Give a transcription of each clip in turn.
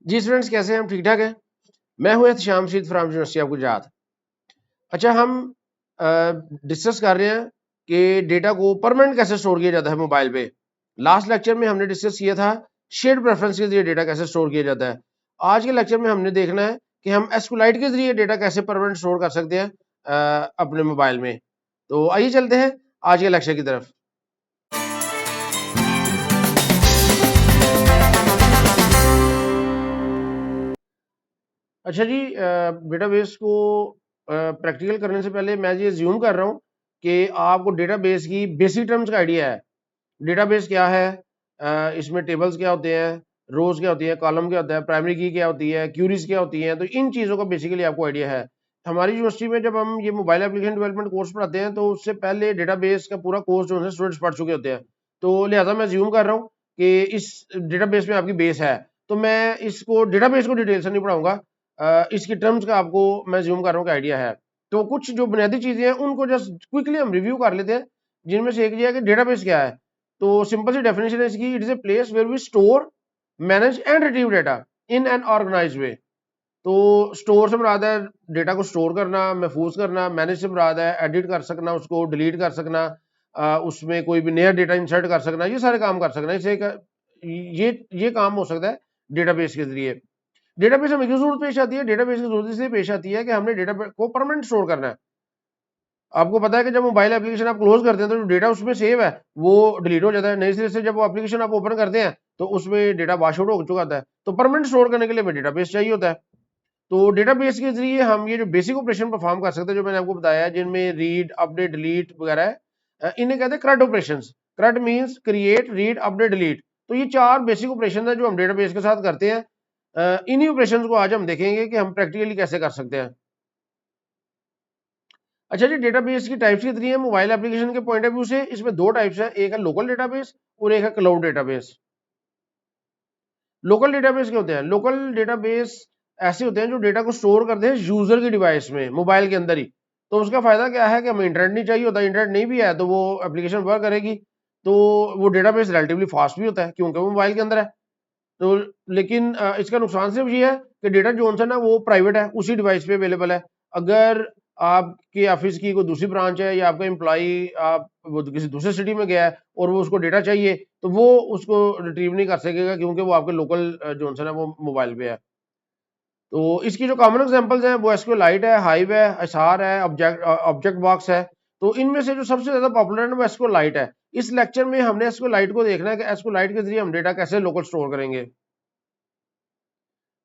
जी students, कैसे हैं? हम ठीक ठाक हैं। मैं हूं Ehtesham Rashid from university of Gujarat. अच्छा, हम डिस्कस कर रहे हैं कि डेटा को परमानेंट कैसे स्टोर किया जाता है मोबाइल पे। लास्ट लेक्चर में हमने डिस्कस किया था शेयर्ड प्रेफरेंस के जरिए डेटा कैसे स्टोर किया जाता है। आज के लेक्चर में हमने देखना है कि हम एसक्यूएलाइट के जरिए डेटा कैसे परमानेंट स्टोर कर सकते हैं अपने मोबाइल में। तो आइए चलते हैं आज के लेक्चर की तरफ। अच्छा जी, डेटाबेस को प्रैक्टिकल करने से पहले मैं ये ज्यूम कर रहा हूँ कि आपको डेटाबेस की बेसिक टर्म्स का आइडिया है। डेटाबेस क्या है, इसमें टेबल्स क्या होते हैं, रोज क्या होती है, कॉलम क्या होता है, प्राइमरी की क्या होती है, क्यूरीज क्या होती हैं, तो इन चीज़ों का बेसिकली आपको आइडिया है। हमारी यूनिवर्सिटी में जब हम ये मोबाइल एप्लीकेशन डेवलपमेंट कोर्स पढ़ाते हैं तो उससे पहले डेटाबेस का पूरा कोर्स जो है स्टूडेंट्स पढ़ चुके होते हैं। तो लिहाजा मैं ज्यूम कर रहा हूँ कि इस डेटाबेस में आपकी बेस है, तो मैं इसको डेटाबेस को डिटेल से नहीं पढ़ाऊंगा। इसकी टर्म्स का आपको मैं ज्यूम कर रहा हूँ कि आइडिया है। तो कुछ जो बुनियादी चीजें हैं उनको जस्ट क्विकली हम रिव्यू कर लेते हैं, जिनमें से एक ये है कि डेटाबेस क्या है। तो सिंपल सी डेफिनेशन है इसकी, it is a place where we store, manage and retrieve data in an organize way. तो स्टोर से मुराद है डेटा को स्टोर करना, महफूज करना। मैनेज से मुराद है एडिट कर सकना, उसको डिलीट कर सकना, उसमें कोई भी नया डेटा इंसर्ट कर सकना, ये सारे काम कर सकना। ये काम हो सकता है डेटाबेस के जरिए। डेटाबेस हमें क्यों जरूरत पेश आती है? डेटाबेस की जरूरत इसलिए पेश आती है कि हमने डेटा को परमानेंट स्टोर करना है। आपको पता है कि जब मोबाइल एप्लीकेशन आप क्लोज करते हैं तो जो डेटा उसमें सेव है वो डिलीट हो जाता है। नए सिरे से जब वो एप्लीकेशन आप ओपन करते हैं तो उसमें डेटा वॉश आउट हो चुका होता है। तो परमानेंट स्टोर करने के लिए हमें डेटाबेस चाहिए होता है। तो डेटाबेस के जरिए हम ये जो बेसिक ऑपरेशन परफॉर्म कर सकते हैं, जो मैंने आपको बताया है, जिनमें रीड, अपडेट, डिलीट वगैरह है, इन्हें कहते हैं CRUD operations. CRUD means create, read, update, delete. तो ये चार बेसिक ऑपरेशन है जो हम डेटाबेस के साथ करते हैं। इन्हीं ऑपरेशंस को आज हम देखेंगे कि हम प्रैक्टिकली कैसे कर सकते हैं। अच्छा जी, डेटाबेस की टाइप्स कितनी है मोबाइल एप्लीकेशन के पॉइंट ऑफ व्यू से? इसमें दो टाइप्स है, एक है लोकल डेटाबेस और एक है क्लाउड डेटाबेस। लोकल डेटाबेस क्या होते हैं? लोकल डेटाबेस ऐसे होते हैं जो डेटा को स्टोर करते हैं यूजर की डिवाइस में, मोबाइल के अंदर ही। तो उसका फायदा क्या है कि हमें इंटरनेट नहीं चाहिए होता, इंटरनेट नहीं भी है तो वो एप्लीकेशन वर्क करेगी। तो वो डेटाबेस रिलेटिवली फास्ट भी होता है क्योंकि वो मोबाइल के अंदर है। तो लेकिन इसका नुकसान सिर्फ ये है कि डेटा जो है ना वो प्राइवेट है, उसी डिवाइस पे अवेलेबल है। अगर आपके ऑफिस की कोई दूसरी ब्रांच है या आपका एम्प्लॉई आप वो किसी दूसरे सिटी में गया है और वो उसको डेटा चाहिए तो वो उसको रिट्रीव नहीं कर सकेगा क्योंकि वो आपके लोकल जो है वो मोबाइल पे है। तो इसकी जो कॉमन एग्जांपल्स हैं वो एसक्यूएलाइट है, हाइव है, एसआर है, ऑब्जेक्ट बॉक्स है। तो इनमें से जो सबसे ज्यादा पॉपुलर है वो एसक्यूएलाइट है। इस लेक्चर में हमने एसक्यूएलाइट को देखना है कि एसक्यूएलाइट के जरिए हम डेटा कैसे लोकल स्टोर करेंगे।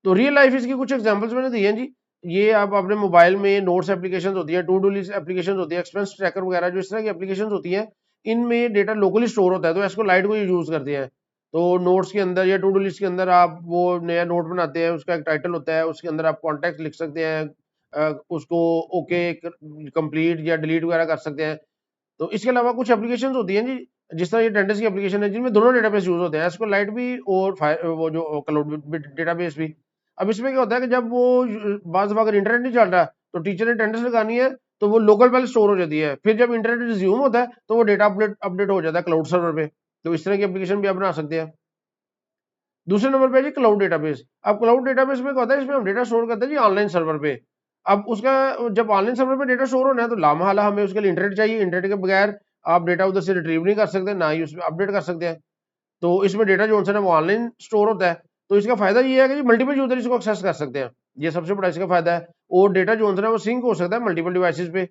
तो रियल लाइफ इसकी कुछ एग्जांपल्स मैंने दी हैं जी। ये आप अपने मोबाइल में नोट्स एप्लीकेशंस होती है, टू डू लिस्ट एप्लीकेशंस होती है, एक्सपेंस ट्रैकर वगैरह जो इस तरह की एप्लीकेशंस होती हैं, इनमें डेटा लोकली स्टोर होता है। तो इसको लाइट को यूज करते हैं। तो नोट्स के अंदर या टू डू लिस्ट के अंदर आप वो नया नोट बनाते हैं, उसका एक टाइटल होता है, उसके अंदर आप कॉन्टेक्ट लिख सकते हैं, उसको ओके कंप्लीट या डिलीट वगैरह कर सकते हैं। तो इसके अलावा कुछ एप्लीकेशंस होती हैं जी, जिस तरह ये टेंडेंस की एप्लीकेशन है जिनमें दोनों डेटाबेस यूज होते हैं, एसक्यूएल लाइट भी और वो जो क्लाउड डेटाबेस भी। अब इसमें क्या होता है कि जब वो बाज़ अगर इंटरनेट नहीं चल रहा तो टीचर ने टेंडेंस लगानी है तो वो लोकल पहले स्टोर हो जाती है, फिर जब इंटरनेट रिज्यूम होता है तो वो डेटा अपडेट हो जाता है क्लाउड सर्वर पे। तो इस तरह की एप्लीकेशन भी आप बना सकते हैं। दूसरे नंबर पे है जी क्लाउड डेटाबेस। अब क्लाउड डेटाबेस में क्या होता है, इसमें हम डेटा स्टोर करते हैं जी ऑनलाइन सर्वर पे। अब उसका जब ऑनलाइन सर्वर पे डेटा स्टोर होना है तो लामहला हमें उसके लिए इंटरनेट चाहिए। इंटरनेट के बगैर आप डेटा उधर से रिट्रीव नहीं कर सकते, ना ही उसमें अपडेट कर सकते हैं। तो इसमें डेटा जो है ना वो ऑनलाइन स्टोर होता है। तो इसका फायदा ये है कि मल्टीपल यूजर इसको एक्सेस कर सकते हैं, ये सबसे बड़ा इसका फायदा है। और डेटा जो है ना वो सिंक हो सकता है मल्टीपल डिवाइसेस पे।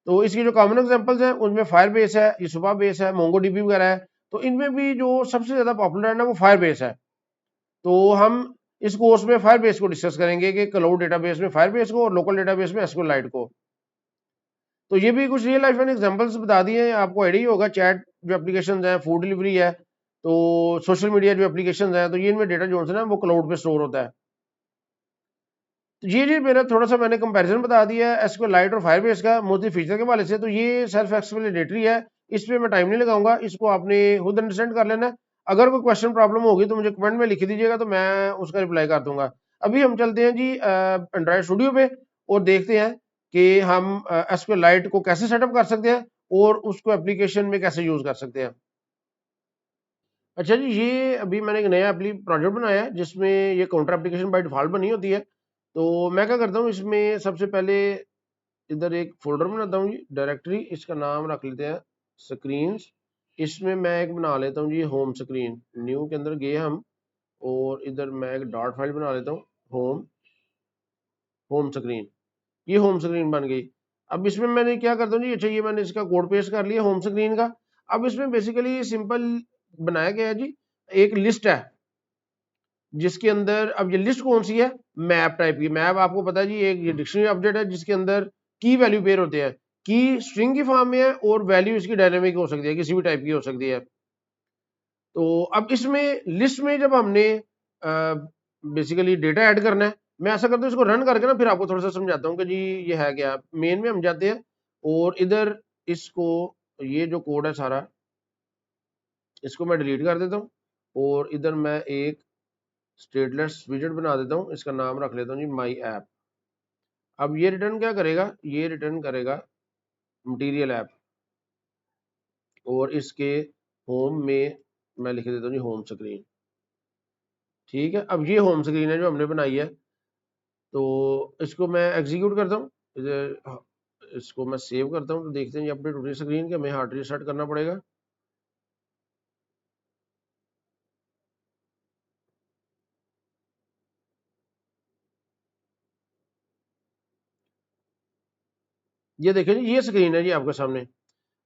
तो इसकी जो कॉमन एग्जांपल्स हैं उनमें फायर बेस है, ये सुबह बेस है, मोंगो डीबी वगैरह है। तो इनमें भी जो सबसे ज्यादा पॉपुलर है ना वो फायर बेस है। तो हम इस कोर्स में फायर बेस को डिस्कस करेंगे कि क्लाउड डेटाबेस में फायर बेस को और लोकल डेटाबेस में एसक्यूएलाइट को। तो ये भी कुछ रियल लाइफ एंड एग्जांपल्स बता दिए हैं, आपको आइडिया होगा। चैट जो एप्लीकेशन है, फूड डिलीवरी है, तो सोशल मीडिया जो एप्लीकेशन है, तो ये इनमें डेटा जो है ना वो क्लाउड पे स्टोर होता है। तो ये मेरा थोड़ा सा मैंने कंपैरिजन बता दिया है एसक्यूएलाइट और फायरबेस का मोस्टली फीचर के हवाले से। तो ये सेल्फ एक्सप्लेनेटरी है, इस पे मैं टाइम नहीं लगाऊंगा, इसको आपने खुद अंडरस्टैंड कर लेना है। अगर कोई क्वेश्चन प्रॉब्लम होगी तो मुझे कमेंट में लिख दीजिएगा, तो मैं उसका रिप्लाई कर दूंगा। अभी हम चलते हैं जी एंड्रॉइड स्टूडियो पे और देखते हैं कि हम एसक्यूएलाइट को कैसे सेटअप कर सकते हैं और उसको एप्लीकेशन में कैसे यूज कर सकते हैं। अच्छा जी, ये अभी मैंने एक नया प्रोजेक्ट बनाया है जिसमें ये काउंटर एप्लीकेशन बाय डिफॉल्ट बनी होती है। तो मैं क्या करता हूँ, इसमें सबसे पहले इधर एक फोल्डर बनाता हूँ जी, डायरेक्टरी, इसका नाम रख लेते हैं स्क्रीन्स। इसमें मैं एक बना लेता हूँ जी होम स्क्रीन, न्यू के अंदर गए हम, और इधर मैं एक डॉट फाइल बना लेता हूँ, होम होम स्क्रीन। ये होम स्क्रीन बन गई। अब इसमें मैंने क्या करता हूँ जी, अच्छा ये मैंने इसका कोड पेस्ट कर लिया होम स्क्रीन का। अब इसमें बेसिकली सिंपल बनाया गया है जी, एक लिस्ट है जिसके अंदर, अब ये लिस्ट कौन सी है, मैप टाइप की। मैप आपको पता है जी, एक ये डिक्शनरी अपडेट है जिसके अंदर की वैल्यू पेयर होते हैं। की स्ट्रिंग की फॉर्म में है और वैल्यू इसकी डायनेमिक हो सकती है, किसी भी टाइप की हो सकती है। तो अब इसमें लिस्ट में जब हमने बेसिकली डेटा ऐड करना है, मैं ऐसा करता हूँ इसको रन करके ना फिर आपको थोड़ा सा समझाता हूँ कि जी ये है क्या। मेन में हम जाते हैं और इधर इसको, ये जो कोड है सारा, इसको मैं डिलीट कर देता हूँ और इधर मैं एक स्टेटलेस विजेट बना देता हूँ, इसका नाम रख लेता हूँ जी माई ऐप। अब ये रिटर्न क्या करेगा, ये रिटर्न करेगा मटेरियल ऐप, और इसके होम में मैं लिख देता हूँ जी होम स्क्रीन। ठीक है, अब ये होम स्क्रीन है जो हमने बनाई है। तो इसको मैं एग्जीक्यूट करता हूँ, इसको मैं सेव करता हूँ। तो देखते हैं ये अपडेट हो रही है स्क्रीन के, हमें हार्ड रीसेट करना पड़ेगा। ये देखिए जी, ये स्क्रीन है जी आपके सामने।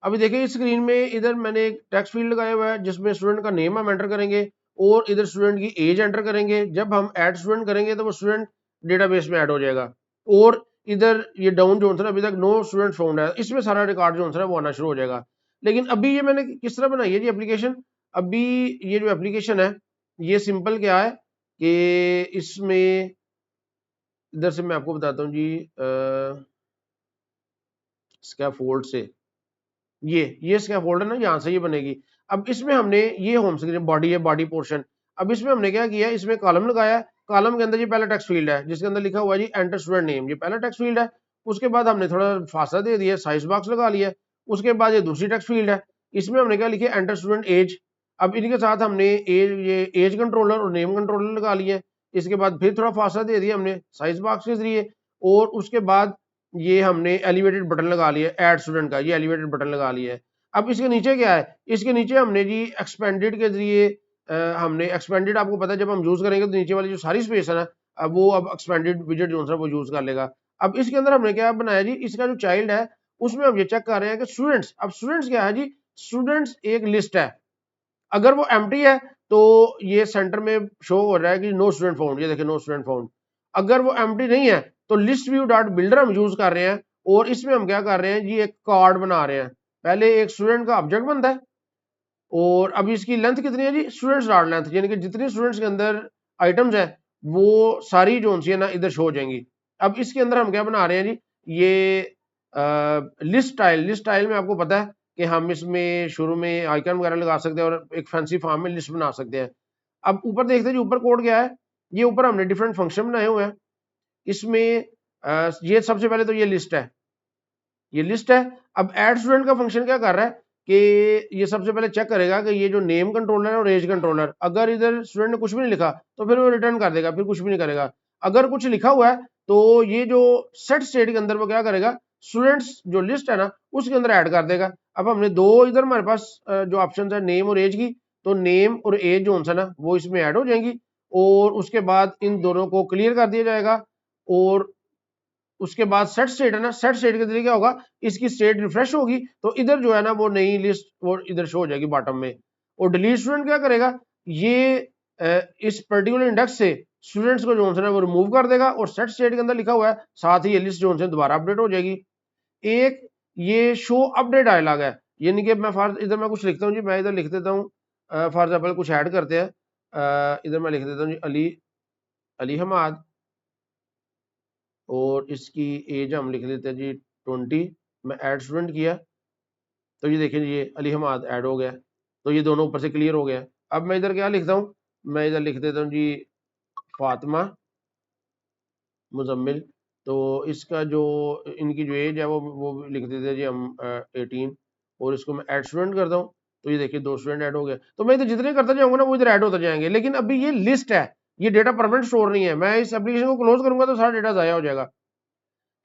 अभी देखिए इस स्क्रीन में इधर मैंने एक टेक्स्ट फील्ड लगाया हुआ है जिसमें स्टूडेंट का नेम हम एंटर करेंगे और इधर स्टूडेंट की एज एंटर करेंगे। जब हम ऐड स्टूडेंट करेंगे तो वो स्टूडेंट डेटाबेस में ऐड हो जाएगा। और इधर ये डाउन जो है अभी तक नो स्टूडेंट फाउंड है, इसमें सारा रिकॉर्ड जो है वो आना शुरू हो जाएगा। लेकिन अभी ये मैंने किस तरह बनाई है जी एप्लीकेशन। अभी ये जो एप्लीकेशन है ये सिंपल क्या है कि इसमें इधर से मैं आपको बताता हूँ जी, स्कैफोल्ड से ये स्कैफोल्ड है ना, यहाँ से ये बनेगी। अब इसमें हमने ये होम स्क्रीन बॉडी है, बॉडी पोर्शन। अब इसमें हमने क्या किया, इसमें कॉलम लगाया। कॉलम के अंदर ये पहला टेक्स्ट फील्ड है जिसके अंदर लिखा हुआ है जी एंटर स्टूडेंट नेम, ये पहला टेक्स्ट फील्ड है। उसके बाद हमने थोड़ा फासला दे दिया, साइज बॉक्स लगा लिया। उसके बाद ये दूसरी टेक्स्ट फील्ड है, इसमें हमने क्या लिखा, एंटर स्टूडेंट एज। अब इनके साथ हमने एज, ये एज कंट्रोलर और नेम कंट्रोलर लगा लिए। इसके बाद फिर थोड़ा फासला दे दिया हमने साइज बॉक्स के जरिए। और उसके बाद ये हमने एलिवेटेड बटन लगा लिया ऐड स्टूडेंट का, ये एलिवेटेड बटन लगा लिया है। अब इसके नीचे क्या है, इसके नीचे हमने जी एक्सपेंडेड के जरिए, हमने एक्सपेंडेड, आपको पता है जब हम यूज करेंगे तो नीचे वाली जो सारी स्पेस है ना, अब वो अब एक्सपेंडेड विजेट जो है वो यूज कर लेगा। अब इसके अंदर हमने क्या बनाया जी, इसका जो चाइल्ड है उसमें हम ये चेक कर रहे हैं कि स्टूडेंट्स, अब स्टूडेंट्स क्या है जी, स्टूडेंट्स एक लिस्ट है। अगर वो एम्प्टी है तो ये सेंटर में शो हो रहा है कि नो स्टूडेंट फाउंड, ये देखिए नो स्टूडेंट फाउंड। अगर वो एम्प्टी नहीं है तो लिस्ट व्यू डॉट बिल्डर हम यूज कर रहे हैं और इसमें हम क्या कर रहे हैं जी, एक कार्ड बना रहे हैं। पहले एक स्टूडेंट का ऑब्जेक्ट बनता है और अभी इसकी लेंथ कितनी है जी, स्टूडेंट्स डॉट लेंथ, यानी कि जितनी स्टूडेंट्स के अंदर आइटम्स है वो सारी जो है ना इधर शो हो जाएंगी। अब इसके अंदर हम क्या बना रहे हैं जी, ये लिस्ट स्टाइल। लिस्ट स्टाइल में आपको पता है कि हम इसमें शुरू में आइकन वगैरह लगा सकते हैं और एक फैंसी फॉर्म में लिस्ट बना सकते हैं। अब ऊपर देखते हैं जी, ऊपर कोड क्या है। ये ऊपर हमने डिफरेंट फंक्शन बनाए हुए हैं। इसमें ये सबसे पहले तो ये लिस्ट है, ये लिस्ट है। अब ऐड स्टूडेंट का फंक्शन क्या कर रहा है कि ये सबसे पहले चेक करेगा कि ये जो नेम कंट्रोलर है और एज कंट्रोलर, अगर इधर स्टूडेंट ने कुछ भी नहीं लिखा तो फिर वो रिटर्न कर देगा, फिर कुछ भी नहीं करेगा। अगर कुछ लिखा हुआ है तो ये जो सेट स्टेट के अंदर वो क्या करेगा, स्टूडेंट्स जो लिस्ट है ना उसके अंदर ऐड कर देगा। अब हमने दो इधर हमारे पास जो ऑप्शन है नेम और एज की, तो नेम और एज जो है ना वो इसमें ऐड हो जाएंगी और उसके बाद इन दोनों को क्लियर कर दिया जाएगा। और उसके बाद सेट स्टेट है ना, सेट स्टेट के जरिए क्या होगा, इसकी स्टेट रिफ्रेश होगी तो इधर जो है ना वो नई लिस्ट वो इधर शो हो जाएगी बॉटम में। और डिलीट स्टूडेंट क्या करेगा, ये इस पर्टिकुलर इंडेक्स से स्टूडेंट्स को जो है ना वो रिमूव कर देगा और सेट स्टेट के अंदर लिखा हुआ है, साथ ही ये लिस्ट जो है दोबारा अपडेट हो जाएगी। एक ये शो अपडेट डायलॉग है, यानी कि मैं फॉर इधर मैं कुछ लिखता हूँ जी, मैं इधर लिख देता हूँ फॉर एग्जाम्पल कुछ ऐड करते हैं। इधर मैं लिख देता हूँ जी अली, अली हमाद, और इसकी एज हम लिख लेते हैं जी 20। मैं ऐड स्टूडेंट किया तो ये देखिए ये अली हमाद ऐड हो गया, तो ये दोनों ऊपर से क्लियर हो गया। अब मैं इधर क्या लिखता हूँ, मैं इधर लिख देता हूँ जी फातिमा मुजम्मिल। तो इसका जो इनकी जो एज है वो लिख देते हैं जी हम 18, और इसको मैं ऐड स्टूडेंट करता हूँ तो ये देखिए 2 स्टूडेंट ऐड हो गया, तो मैं इधर जितने करता जाऊंगा ना वो इधर ऐड होते जाएंगे, लेकिन अभी ये लिस्ट है, ये डेटा परमानेंट स्टोर नहीं है। मैं इस एप्लीकेशन को क्लोज करूंगा तो सारा डेटा जाया हो जाएगा।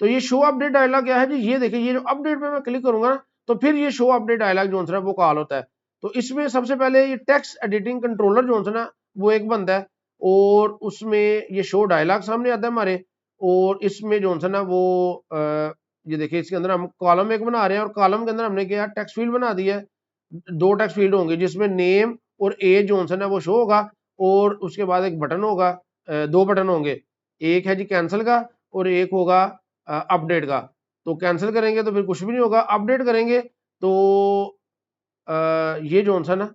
तो ये शो अपडेट डायलॉग क्या है जी, ये देखिए ये जो अपडेट पे मैं क्लिक करूंगा तो फिर ये शो अपडेट डायलॉग जो है वो कॉल होता है। तो इसमें सबसे पहले ये टेक्स्ट एडिटिंग कंट्रोलर जो है ना वो एक बनता है, और उसमें ये शो डायलॉग सामने आता है हमारे, और इसमें जो है ना वो ये देखिए इसके अंदर हम कॉलम एक बना रहे हैं, और कॉलम के अंदर हमने क्या टेक्स्ट फील्ड बना दिया है, 2 टेक्स्ट फील्ड होंगे जिसमें नेम और एज जो है ना वो शो होगा, और उसके बाद एक बटन होगा, 2 बटन होंगे, एक है जी कैंसिल का और एक होगा अपडेट का। तो कैंसिल करेंगे तो फिर कुछ भी नहीं होगा, अपडेट करेंगे तो ये जो सा ना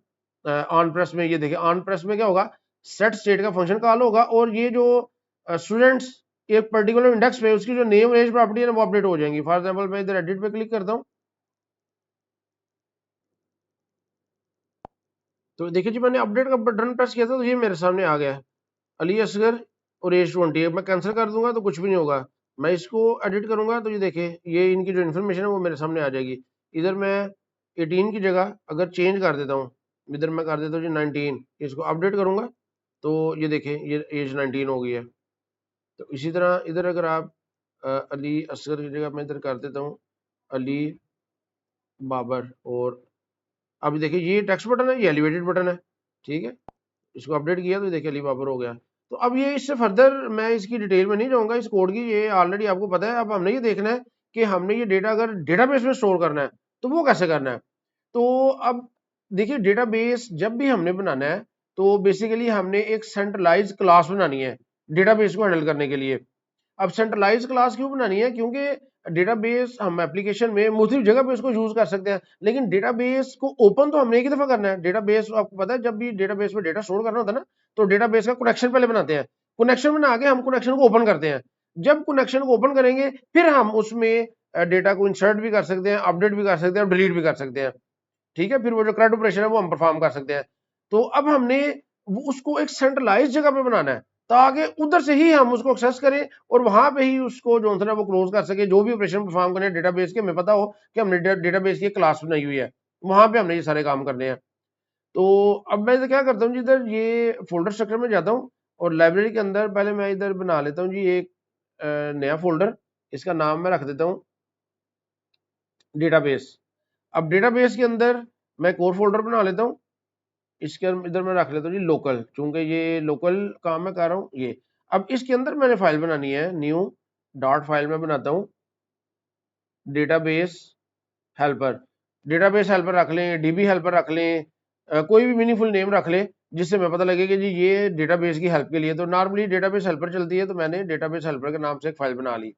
ऑन प्रेस में, ये देखिए ऑन प्रेस में क्या होगा, सेट स्टेट का फंक्शन कॉल होगा, और ये जो स्टूडेंट्स एक पर्टिकुलर इंडेक्स पे उसकी जो नेम रेंज प्रॉपर्टी है ना वो अपडेट हो जाएंगी। फॉर एग्जांपल मैं इधर एडिट पे क्लिक करता हूँ, तो देखिए जी मैंने अपडेट का बटन प्रेस किया था तो ये मेरे सामने आ गया है, अली असगर और एज 20। मैं कैंसिल कर दूंगा तो कुछ भी नहीं होगा, मैं इसको एडिट करूंगा तो ये देखिए ये इनकी जो इन्फॉर्मेशन है वो मेरे सामने आ जाएगी। इधर मैं 18 की जगह अगर चेंज कर देता हूँ, इधर मैं कर देता हूँ जी 19, इसको अपडेट करूंगा तो ये देखिए ये एज 19 हो गई है। तो इसी तरह इधर अगर आप अली असगर की जगह मैं इधर कर देता हूँ अली बाबर, और अभी देखिए ये टेक्स्ट बटन है, ये एलिवेटेड बटन है, ठीक है, इसको अपडेट किया तो देखिए अली बाबर हो गया। तो अब ये इससे फर्दर मैं इसकी डिटेल में नहीं जाऊंगा इस कोड की, ये ऑलरेडी आपको पता है। अब हमने ये देखना है कि हमने ये डेटा अगर डेटाबेस में स्टोर करना है तो वो कैसे करना है। तो अब देखिए डेटाबेस जब भी हमने बनाना है तो बेसिकली हमने एक सेंट्रलाइज क्लास बनानी है डेटाबेस को हैंडल करने के लिए। अब सेंट्रलाइज क्लास क्यों बनानी है, क्योंकि डेटाबेस हम एप्लीकेशन में मुख्तलिफ जगह पे उसको यूज कर सकते हैं, लेकिन डेटाबेस को ओपन तो हमने एक ही दफा करना है। डेटाबेस आपको पता है जब भी डेटाबेस में डेटा स्टोर करना होता है ना तो डेटाबेस का कनेक्शन पहले बनाते हैं, कनेक्शन बना के हम कनेक्शन को ओपन करते हैं। जब कनेक्शन को ओपन करेंगे फिर हम उसमें डेटा को इंसर्ट भी कर सकते हैं, अपडेट भी कर सकते हैं और डिलीट भी कर सकते हैं, ठीक है। फिर वो जो करंट ऑपरेशन है वो हम परफॉर्म कर सकते हैं। तो अब हमने उसको एक सेंट्रलाइज जगह पे बनाना है ताकि उधर से ही हम उसको एक्सेस करें और वहां पे ही उसको जो है वो क्लोज कर सके, जो भी ऑपरेशन परफॉर्म करें डेटाबेस के, हमें पता हो कि हमने डेटाबेस की क्लास बनाई हुई है, वहां पे हमने ये सारे काम करने हैं। तो अब मैं इधर क्या करता हूँ जी, इधर ये फोल्डर स्ट्रक्चर में जाता हूँ और लाइब्रेरी के अंदर पहले मैं इधर बना लेता हूँ जी एक नया फोल्डर, इसका नाम मैं रख देता हूँ डेटाबेस। अब डेटाबेस के अंदर मैं एक और फोल्डर बना लेता हूँ, इसके इधर मैं रख लेता हूँ जी लोकल, चूंकि ये लोकल काम मैं कर रहा हूँ ये। अब इसके अंदर मैंने फाइल बनानी है, न्यू डॉट फाइल में बनाता हूँ डेटाबेस हेल्पर। डेटाबेस हेल्पर रख लें, डीबी हेल्पर रख लें, कोई भी मीनिंगफुल नेम रख लें जिससे मैं पता लगे कि जी ये डेटाबेस की हेल्प के लिए। तो नॉर्मली डेटाबेस हेल्पर चलती है तो मैंने डेटाबेस हेल्पर के नाम से एक फाइल बना ली।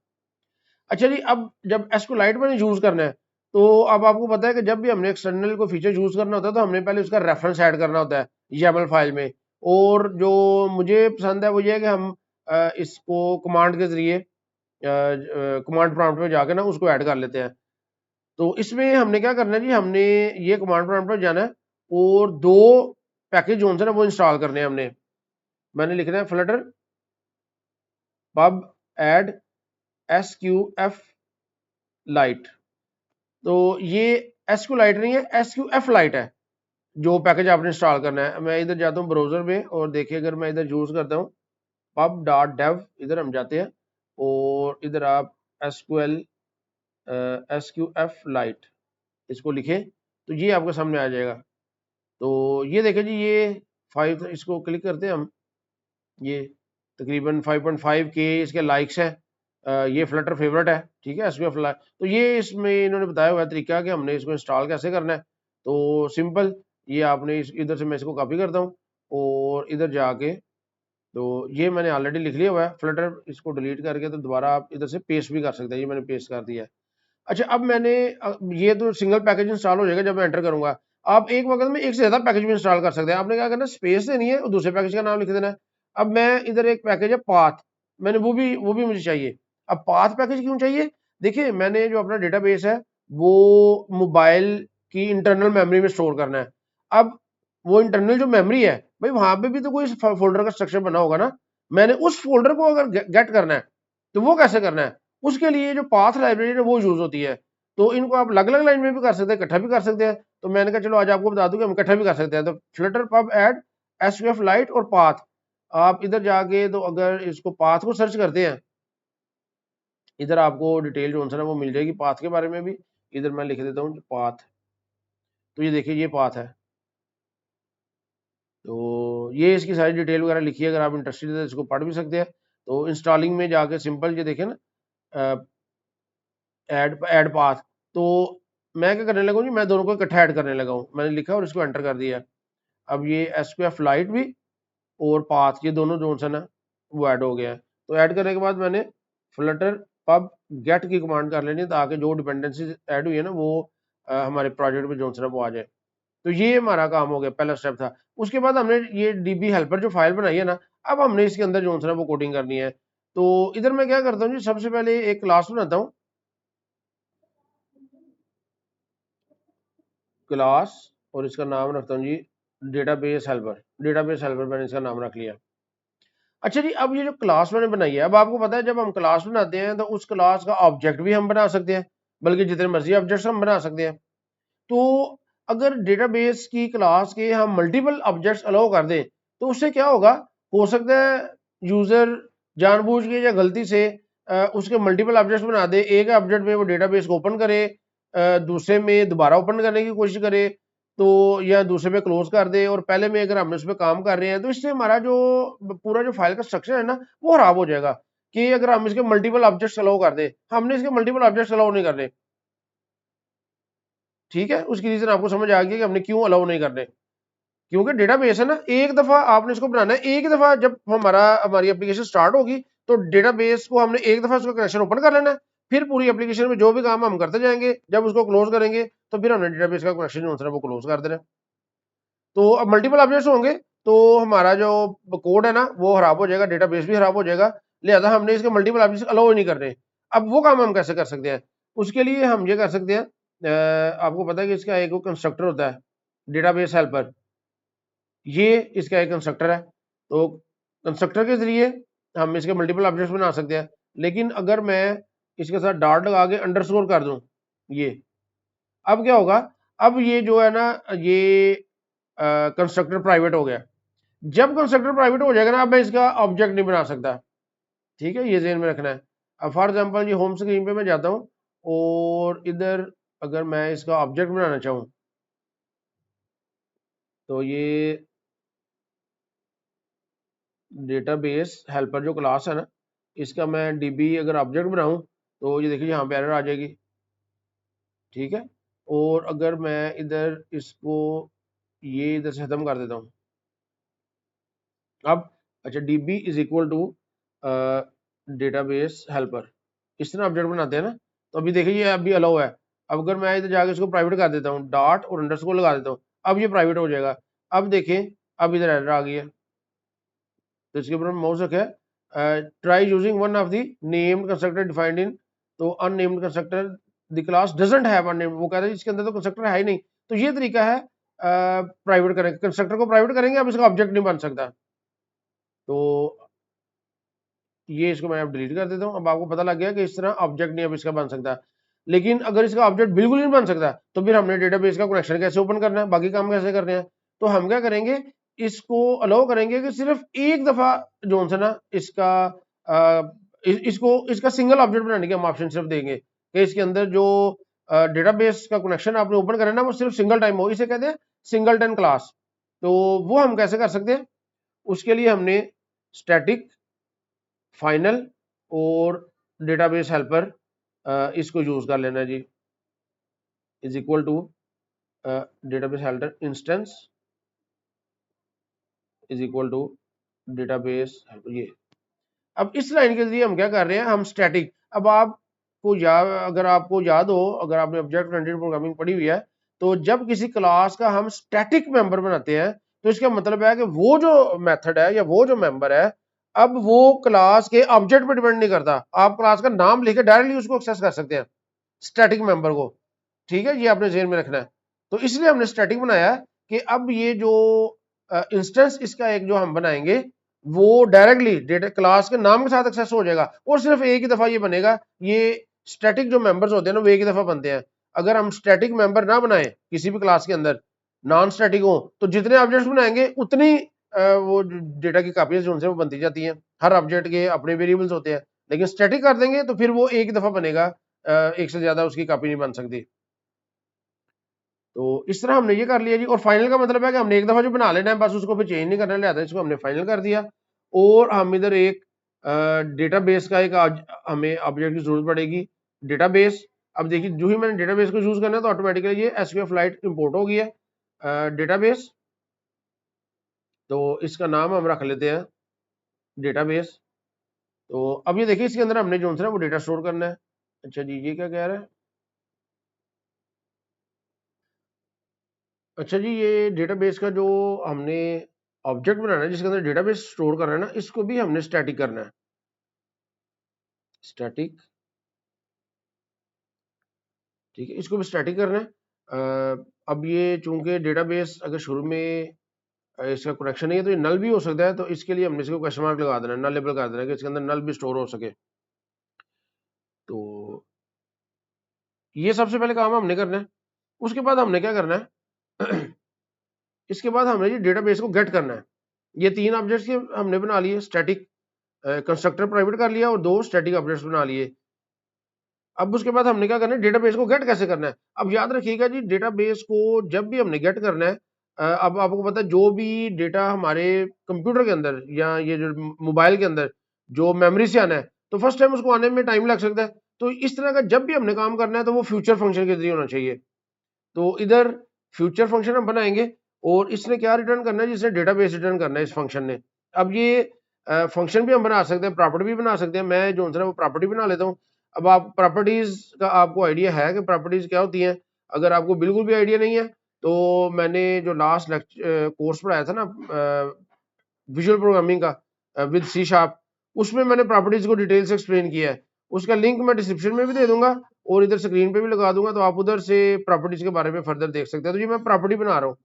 अच्छा जी, अब जब एसक्यूएलाइट मैंने यूज करना है तो अब आपको पता है कि जब भी हमने एक्सटर्नल को फीचर यूज करना होता है तो हमने पहले उसका रेफरेंस ऐड करना होता है YAML फाइल में। और जो मुझे पसंद है वो ये है कि हम इसको कमांड के जरिए कमांड प्रॉम्प्ट में जाकर ना उसको ऐड कर लेते हैं। तो इसमें हमने क्या करना है जी, हमने ये कमांड प्रॉम्प्ट में जाना है और 2 पैकेज जो है ना वो इंस्टॉल करने हैं हमने। मैंने लिखना है flutter pub add SQF lite. तो ये SQLite नहीं है, SQF लाइट है जो पैकेज आपने इंस्टॉल करना है। मैं इधर जाता हूँ ब्राउजर में और देखिए अगर मैं इधर यूज करता हूँ pub.dev, इधर हम जाते हैं और इधर आप SQF लाइट इसको लिखें तो ये आपके सामने आ जाएगा। तो ये देखें जी ये 5, इसको क्लिक करते हैं हम, ये तकरीबन 5.5 के इसके लाइक्स हैं। ये फ्लटर फेवरेट है, ठीक है SQF लाइट। तो ये इसमें इन्होंने बताया हुआ तरीका कि हमने इसको इंस्टॉल कैसे करना है। तो सिंपल, ये आपने इधर से मैं इसको कॉपी करता हूँ और इधर जाके तो ये मैंने ऑलरेडी लिख लिया हुआ है फ्लटर, इसको डिलीट करके तो दोबारा आप इधर से पेस्ट भी कर सकते हैं, ये मैंने पेस्ट कर दिया है। अच्छा अब मैंने ये तो सिंगल पैकेज इंस्टॉल हो जाएगा जब मैं एंटर करूंगा। आप एक वक्त में एक से ज्यादा पैकेज भी इंस्टॉल कर सकते हैं। आपने क्या करना है, स्पेस देनी है और दूसरे पैकेज का नाम लिख देना है। अब मैं इधर एक पैकेज है पाथ, मैंने वो भी मुझे चाहिए। अब पाथ पैकेज क्यों चाहिए, देखिए मैंने जो अपना डेटाबेस है वो मोबाइल की इंटरनल मेमोरी में स्टोर करना है। अब वो इंटरनल जो मेमोरी है भाई वहां पे भी तो कोई फोल्डर का स्ट्रक्चर बना होगा ना, मैंने उस फोल्डर को अगर गेट करना है तो वो कैसे करना है, उसके लिए जो पाथ लाइब्रेरी है वो यूज होती है। तो इनको आप अलग अलग लाइन में भी कर सकते हैं, इकट्ठा भी कर सकते हैं। तो मैंने कहा चलो आज आपको बता दूं कि हम इकट्ठा भी कर सकते हैं। तो फ्लटर पब ऐड एसक्यूएफ लाइट और पाथ, आप इधर जाके तो अगर इसको पाथ को सर्च करते हैं, इधर आपको डिटेल जो है ना वो मिल जाएगी पाथ के बारे में भी। इधर मैं लिख देता हूँ पाथ, तो ये देखिए ये पाथ है, तो ये इसकी सारी डिटेल वगैरह लिखी है, अगर आप इंटरेस्टेड है तो इसको पढ़ भी सकते हैं। तो इंस्टॉलिंग में जाके सिंपल ये देखें ना ऐड पाथ, तो मैं क्या करने लगा हूँ जी, मैं दोनों को इकट्ठा ऐड करने लगा हूँ, मैंने लिखा और इसको एंटर कर दिया। अब ये एसक्यूएफ लाइट भी और पाथ ये दोनों जोन है ना वो ऐड हो गया है। तो ऐड करने के बाद मैंने फ्लटर पब गेट की कमांड कर लेनी है ताकि जो डिपेंडेंसी ऐड हुई है ना वो हमारे प्रोजेक्ट में जो है वो आ जाए। तो ये हमारा काम हो गया, पहला स्टेप था। उसके बाद हमने ये डीबी हेल्पर जो फाइल बनाई है ना, अब हमने इसके अंदर जो है वो कोडिंग करनी है। तो इधर मैं क्या करता हूँ जी, सबसे पहले एक क्लास बनाता हूँ, क्लास, और इसका नाम रखता हूँ जी डेटाबेस हेल्पर। डेटाबेस हेल्पर मैंने इसका नाम रख लिया। अच्छा जी, अब ये जो क्लास मैंने बनाई है, अब आपको पता है जब हम क्लास बनाते हैं तो उस क्लास का ऑब्जेक्ट भी हम बना सकते हैं, बल्कि जितने मर्जी ऑब्जेक्ट्स हम बना सकते हैं। तो अगर डेटाबेस की क्लास के हम मल्टीपल ऑब्जेक्ट्स अलाउ कर दें तो उससे क्या होगा, हो सकता है यूजर जानबूझ के या गलती से उसके मल्टीपल ऑब्जेक्ट्स बना दे, एक ऑब्जेक्ट में वो डेटाबेस को ओपन करे, दूसरे में दोबारा ओपन करने की कोशिश करे, तो या दूसरे पे क्लोज कर दे, और पहले में अगर हम उस पर काम कर रहे हैं तो इससे हमारा जो पूरा जो फाइल का स्ट्रक्चर है ना वो खराब हो जाएगा। कि अगर हम इसके मल्टीपल ऑब्जेक्ट्स अलाउ कर दे, हमने इसके मल्टीपल ऑब्जेक्ट्स अलाउ नहीं करने, ठीक है, उसकी रीजन आपको समझ आ गया कि हमने क्यों अलाउ नहीं करने। क्योंकि डेटाबेस है ना, एक दफा आपने इसको बनाना है, एक दफा जब हमारी एप्लीकेशन स्टार्ट होगी तो डेटाबेस को हमने एक दफा उसका कनेक्शन ओपन कर लेना है, फिर पूरी एप्लीकेशन में जो भी काम हम करते जाएंगे, जब उसको क्लोज करेंगे तो फिर हमने डेटाबेस का कनेक्शन जो है वो क्लोज कर देना है। तो अब मल्टीपल ऑब्जेक्ट्स होंगे तो हमारा जो कोड है ना वो खराब हो जाएगा, डेटाबेस भी खराब हो जाएगा, लिहाजा हमने इसके मल्टीपल ऑब्जेक्ट्स अलाउ ही नहीं करने। अब वो काम हम कैसे कर सकते हैं, उसके लिए हम ये कर सकते हैं, आपको पता है कि इसका एक कंस्ट्रक्टर होता है डेटाबेस हेल्पर, ये इसका एक कंस्ट्रक्टर है। तो कंस्ट्रक्टर के जरिए हम इसके मल्टीपल ऑब्जेक्ट्स बना सकते हैं। लेकिन अगर मैं इसके साथ डॉट लगा के अंडरस्कोर कर दूं, ये अब क्या होगा, अब ये जो है ना ये कंस्ट्रक्टर प्राइवेट हो गया। जब कंस्ट्रक्टर प्राइवेट हो जाएगा ना, अब मैं इसका ऑब्जेक्ट नहीं बना सकता, ठीक है, ये ज़हन में रखना है। अब फॉर एग्जांपल ये होम स्क्रीन पे मैं जाता हूँ और इधर अगर मैं इसका ऑब्जेक्ट बनाना चाहूँ तो ये डेटाबेस हेल्पर जो क्लास है ना, इसका मैं डीबी अगर ऑब्जेक्ट बनाऊं तो ये देखिए यहाँ पे एरर आ जाएगी, ठीक है। और अगर मैं इधर इसको ये इधर से खत्म कर देता हूँ, अब अच्छा DB is equal to database helper, इस तरह ऑब्जेक्ट बनाते हैं ना। तो अभी देखिए ये अभी अलाउ है। अब अगर मैं इधर जाके इसको प्राइवेट कर देता हूँ, डॉट और अंडरस्कोर लगा देता हूँ, अब ये प्राइवेट हो जाएगा। अब देखें, अब इधर एरर आ गई है, तो इसके ऊपर माउस रखा है, try using one of the named constructor defined in, तो unnamed constructor the class doesn't have unnamed, वो कहता है इसके अंदर तो कंस्ट्रक्टर है ही नहीं। तो ये तरीका है प्राइवेट करेंगे, कंस्ट्रक्टर को प्राइवेट करेंगे, अब इसका ऑब्जेक्ट नहीं बन सकता। तो ये इसको मैं अब डिलीट कर देता हूँ। अब आपको पता लग गया कि इस तरह ऑब्जेक्ट नहीं अब इसका बन सकता। लेकिन अगर इसका ऑब्जेक्ट बिल्कुल नहीं बन सकता तो फिर हमने डेटाबेस का कनेक्शन कैसे ओपन करना है, बाकी काम कैसे करने हैं। तो हम क्या करेंगे, इसको अलाउ करेंगे कि सिर्फ एक दफा जो है ना इसका इसको इसका सिंगल ऑब्जेक्ट बनाने के हम ऑप्शन सिर्फ देंगे कि इसके अंदर जो डेटाबेस का कनेक्शन आपने ओपन करना है ना वो सिर्फ सिंगल टाइम हो, इसे कहते हैं सिंगलटन क्लास। तो वो हम कैसे कर सकते हैं, उसके लिए हमने स्टैटिक फाइनल और डेटाबेस हेल्पर इसको यूज कर लेना जी, is equal to database helper instance is equal to database helper. ये अब इस लाइन के जरिए हम क्या कर रहे हैं, हम स्टैटिक, अब आपको याद, अगर आपको याद हो, अगर आपने ऑब्जेक्ट ओरिएंटेड प्रोग्रामिंग पढ़ी हुई है, तो जब किसी क्लास का हम स्टैटिक मेंबर बनाते हैं तो इसका मतलब है कि वो जो मेथड है या वो जो मेंबर है, अब वो क्लास के ऑब्जेक्ट पर डिपेंड नहीं करता, आप क्लास का नाम लिख के डायरेक्टली उसको एक्सेस कर सकते हैं स्टैटिक मेंबर को, ठीक है, ये आपने ज़हन में रखना है। तो इसलिए हमने स्टैटिक बनाया कि अब ये जो इंस्टेंस इसका एक जो हम बनाएंगे वो डायरेक्टली डेटा क्लास के नाम के साथ एक्सेस हो जाएगा और सिर्फ एक ही दफा ये बनेगा। ये स्टैटिक जो मेंबर्स होते हैं ना वो एक ही दफा बनते हैं। अगर हम स्टैटिक मेंबर ना बनाए किसी भी क्लास के अंदर, नॉन स्टैटिक हो, तो जितने ऑब्जेक्ट्स बनाएंगे उतनी वो डेटा की कापियां जो उनसे वो बनती जाती हैं। हर ऑब्जेक्ट के अपने वेरिएबल्स होते हैं, लेकिन स्टैटिक कर देंगे तो फिर वो एक दफा बनेगा, एक से ज्यादा उसकी कॉपी नहीं बन सकती। तो इस तरह हमने ये कर लिया जी। और फाइनल का मतलब है कि हमने एक दफा जो बना लेना है बस, उसको फिर चेंज नहीं करना, लिहाजा इसको हमने फाइनल कर दिया। और हम इधर एक डेटाबेस का एक हमें ऑब्जेक्ट की जरूरत पड़ेगी, डेटाबेस। अब देखिए जो ही मैंने डेटाबेस को यूज करना है तो ऑटोमेटिकली ये SQF लाइट इंपोर्ट हो गया है डेटाबेस। तो इसका नाम हम रख लेते हैं डेटाबेस। तो अब ये देखिए इसके अंदर हमने जो है वो डेटा स्टोर करना है। अच्छा जी, ये क्या कह रहा है? अच्छा जी, ये डेटाबेस का जो हमने ऑब्जेक्ट बनाना है जिसके अंदर डेटाबेस स्टोर करना है ना, इसको भी हमने स्टैटिक करना है। स्टैटिक, ठीक है, इसको भी स्टैटिक करना है। अब ये चूंकि डेटाबेस अगर शुरू में इसका कनेक्शन नहीं है तो ये नल भी हो सकता है, तो इसके लिए हमने इसको क्वेश्चन मार्क लगा देना है, नल लेबल कर देना है कि इसके अंदर नल भी स्टोर हो सके। तो ये सबसे पहले काम हमने करना है। उसके बाद हमने क्या करना है इसके बाद हमने ये डेटाबेस को गेट करना है। ये तीन ऑब्जेक्ट्स के हमने बना लिए, स्टैटिक कंस्ट्रक्टर प्राइवेट कर लिया और दो स्टैटिक ऑब्जेक्ट्स बना लिए। अब उसके बाद हमने क्या करना है, डेटाबेस को गेट कैसे करना है। अब याद रखिएगा जी, डेटाबेस को जब भी हमने गेट करना है, अब आपको पता है जो भी डेटा हमारे कंप्यूटर के अंदर या ये जो मोबाइल के अंदर जो मेमोरी से आना है, तो फर्स्ट टाइम उसको आने में टाइम लग सकता है। तो इस तरह का जब भी हमने काम करना है तो वो फ्यूचर फंक्शन के जरिए होना चाहिए। तो इधर फ्यूचर फंक्शन हम बनाएंगे और इसने क्या रिटर्न करना है, जिसने डेटाबेस रिटर्न करना है इस फंक्शन ने। अब ये फंक्शन भी हम बना सकते हैं, प्रॉपर्टी भी बना सकते हैं। मैं जो है वो प्रॉपर्टी बना लेता हूँ। अब आप प्रॉपर्टीज का आपको आइडिया है कि प्रॉपर्टीज क्या होती हैं? अगर आपको बिल्कुल भी आइडिया नहीं है तो मैंने जो लास्ट कोर्स पढ़ाया था ना विजुअल प्रोग्रामिंग का विद C#, उसमें मैंने प्रॉपर्टीज को डिटेल से एक्सप्लेन किया है। उसका लिंक मैं डिस्क्रिप्शन में भी दे दूंगा और इधर स्क्रीन पे भी लगा दूंगा, तो आप उधर से प्रॉपर्टीज के बारे में फर्दर देख सकते हैं। तो जी मैं प्रॉपर्टी बना रहा हूँ,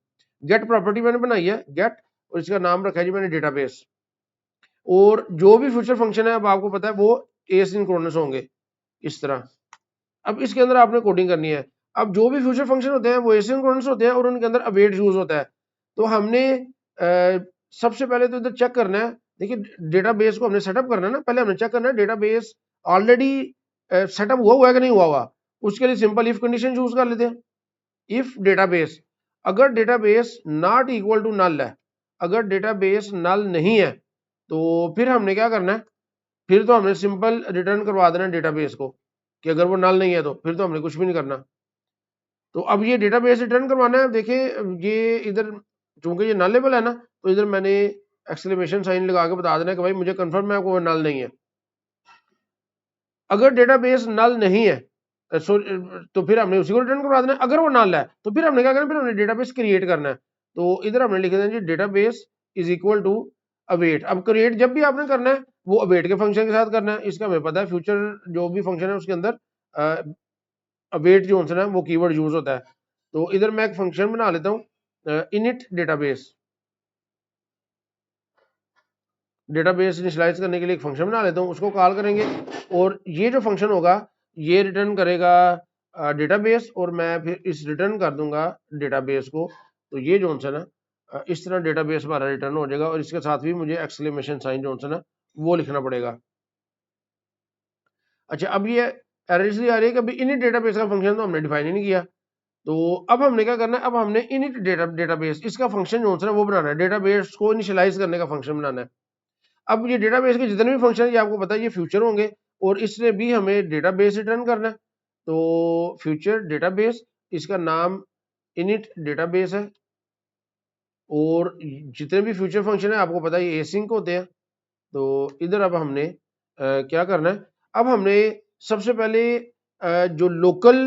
गेट प्रॉपर्टी मैंने बनाई है, गेट, और इसका नाम रखा है जी मैंने डेटाबेस। और जो भी फ्यूचर फंक्शन है अब आपको पता है वो एसिंक्रोनस होंगे इस तरह। अब इसके अंदर आपने कोडिंग करनी है। अब जो भी फ्यूचर फंक्शन होते हैं वो एसिंक्रोनस होते हैं और उनके अंदर अवेट यूज होता है। तो हमने सबसे पहले तो इधर चेक करना है, देखिए डेटाबेस को हमने सेटअप करना है ना, पहले हमने चेक करना है डेटाबेस ऑलरेडी सेटअप हुआ है कि नहीं हुआ। उसके लिए सिंपल इफ कंडीशन यूज कर लेते हैं। इफ डेटाबेस, अगर database not equal to null है, अगर डेटाबेस नल नहीं है, तो फिर हमने क्या करना है, फिर तो हमने सिंपल रिटर्न करवा देना डेटाबेस को कि अगर वो नल नहीं है तो फिर तो हमने कुछ भी नहीं करना। तो अब ये डेटाबेस रिटर्न करवाना है। देखिए ये इधर चूंकि ये नलेबल है ना, तो इधर मैंने एक्सक्लेमेशन साइन लगा के बता देना है कि भाई मुझे कंफर्म है कोई नल नहीं है। अगर डेटाबेस नल नहीं है तो फिर हमने उसी को रिटर्न करवा देना है। अगर वो नल है तो फिर हमने क्या करना है, फिर हमने डेटाबेस क्रिएट करना है। तो इधर हमने लिख देना जी database is equal to await. अब क्रिएट जब भी आपने करना है वो अवेट के फंक्शन के साथ करना है। इसका हमें पता है फ्यूचर जो भी फंक्शन है उसके अंदर अवेट जो है वो कीवर्ड यूज होता है। तो इधर मैं एक फंक्शन बना लेता हूँ इनिट डेटाबेस। डेटाबेस इनिशियलाइज करने के लिए एक फंक्शन बना लेता हूँ, उसको कॉल करेंगे और ये जो फंक्शन होगा ये रिटर्न करेगा डेटाबेस और मैं फिर इस रिटर्न कर दूंगा डेटाबेस को। तो ये जो है ना इस तरह डेटाबेस हमारा रिटर्न हो जाएगा और इसके साथ भी मुझे एक्सक्लेमेशन साइन जो है ना वो लिखना पड़ेगा। अच्छा, अब ये एरर इसलिए आ रही है कि अभी इनिट डेटाबेस का फंक्शन तो हमने डिफाइन ही नहीं किया। तो अब हमने क्या करना है, अब हमने इनिट डेटाबेस इसका फंक्शन जो है वो बनाना है, डेटाबेस को इनिशियलाइज करने का फंक्शन बनाना है। अब ये डेटाबेस के जितने भी फंक्शन है ये आपको पता है ये फ्यूचर होंगे और इसने भी हमें डेटाबेस रिटर्न करना है। तो फ्यूचर डेटाबेस, इसका नाम इनिट डेटाबेस है और जितने भी फ्यूचर फंक्शन है आपको पता है ये एसिंक होते हैं। तो इधर अब हमने क्या करना है, अब हमने सबसे पहले जो लोकल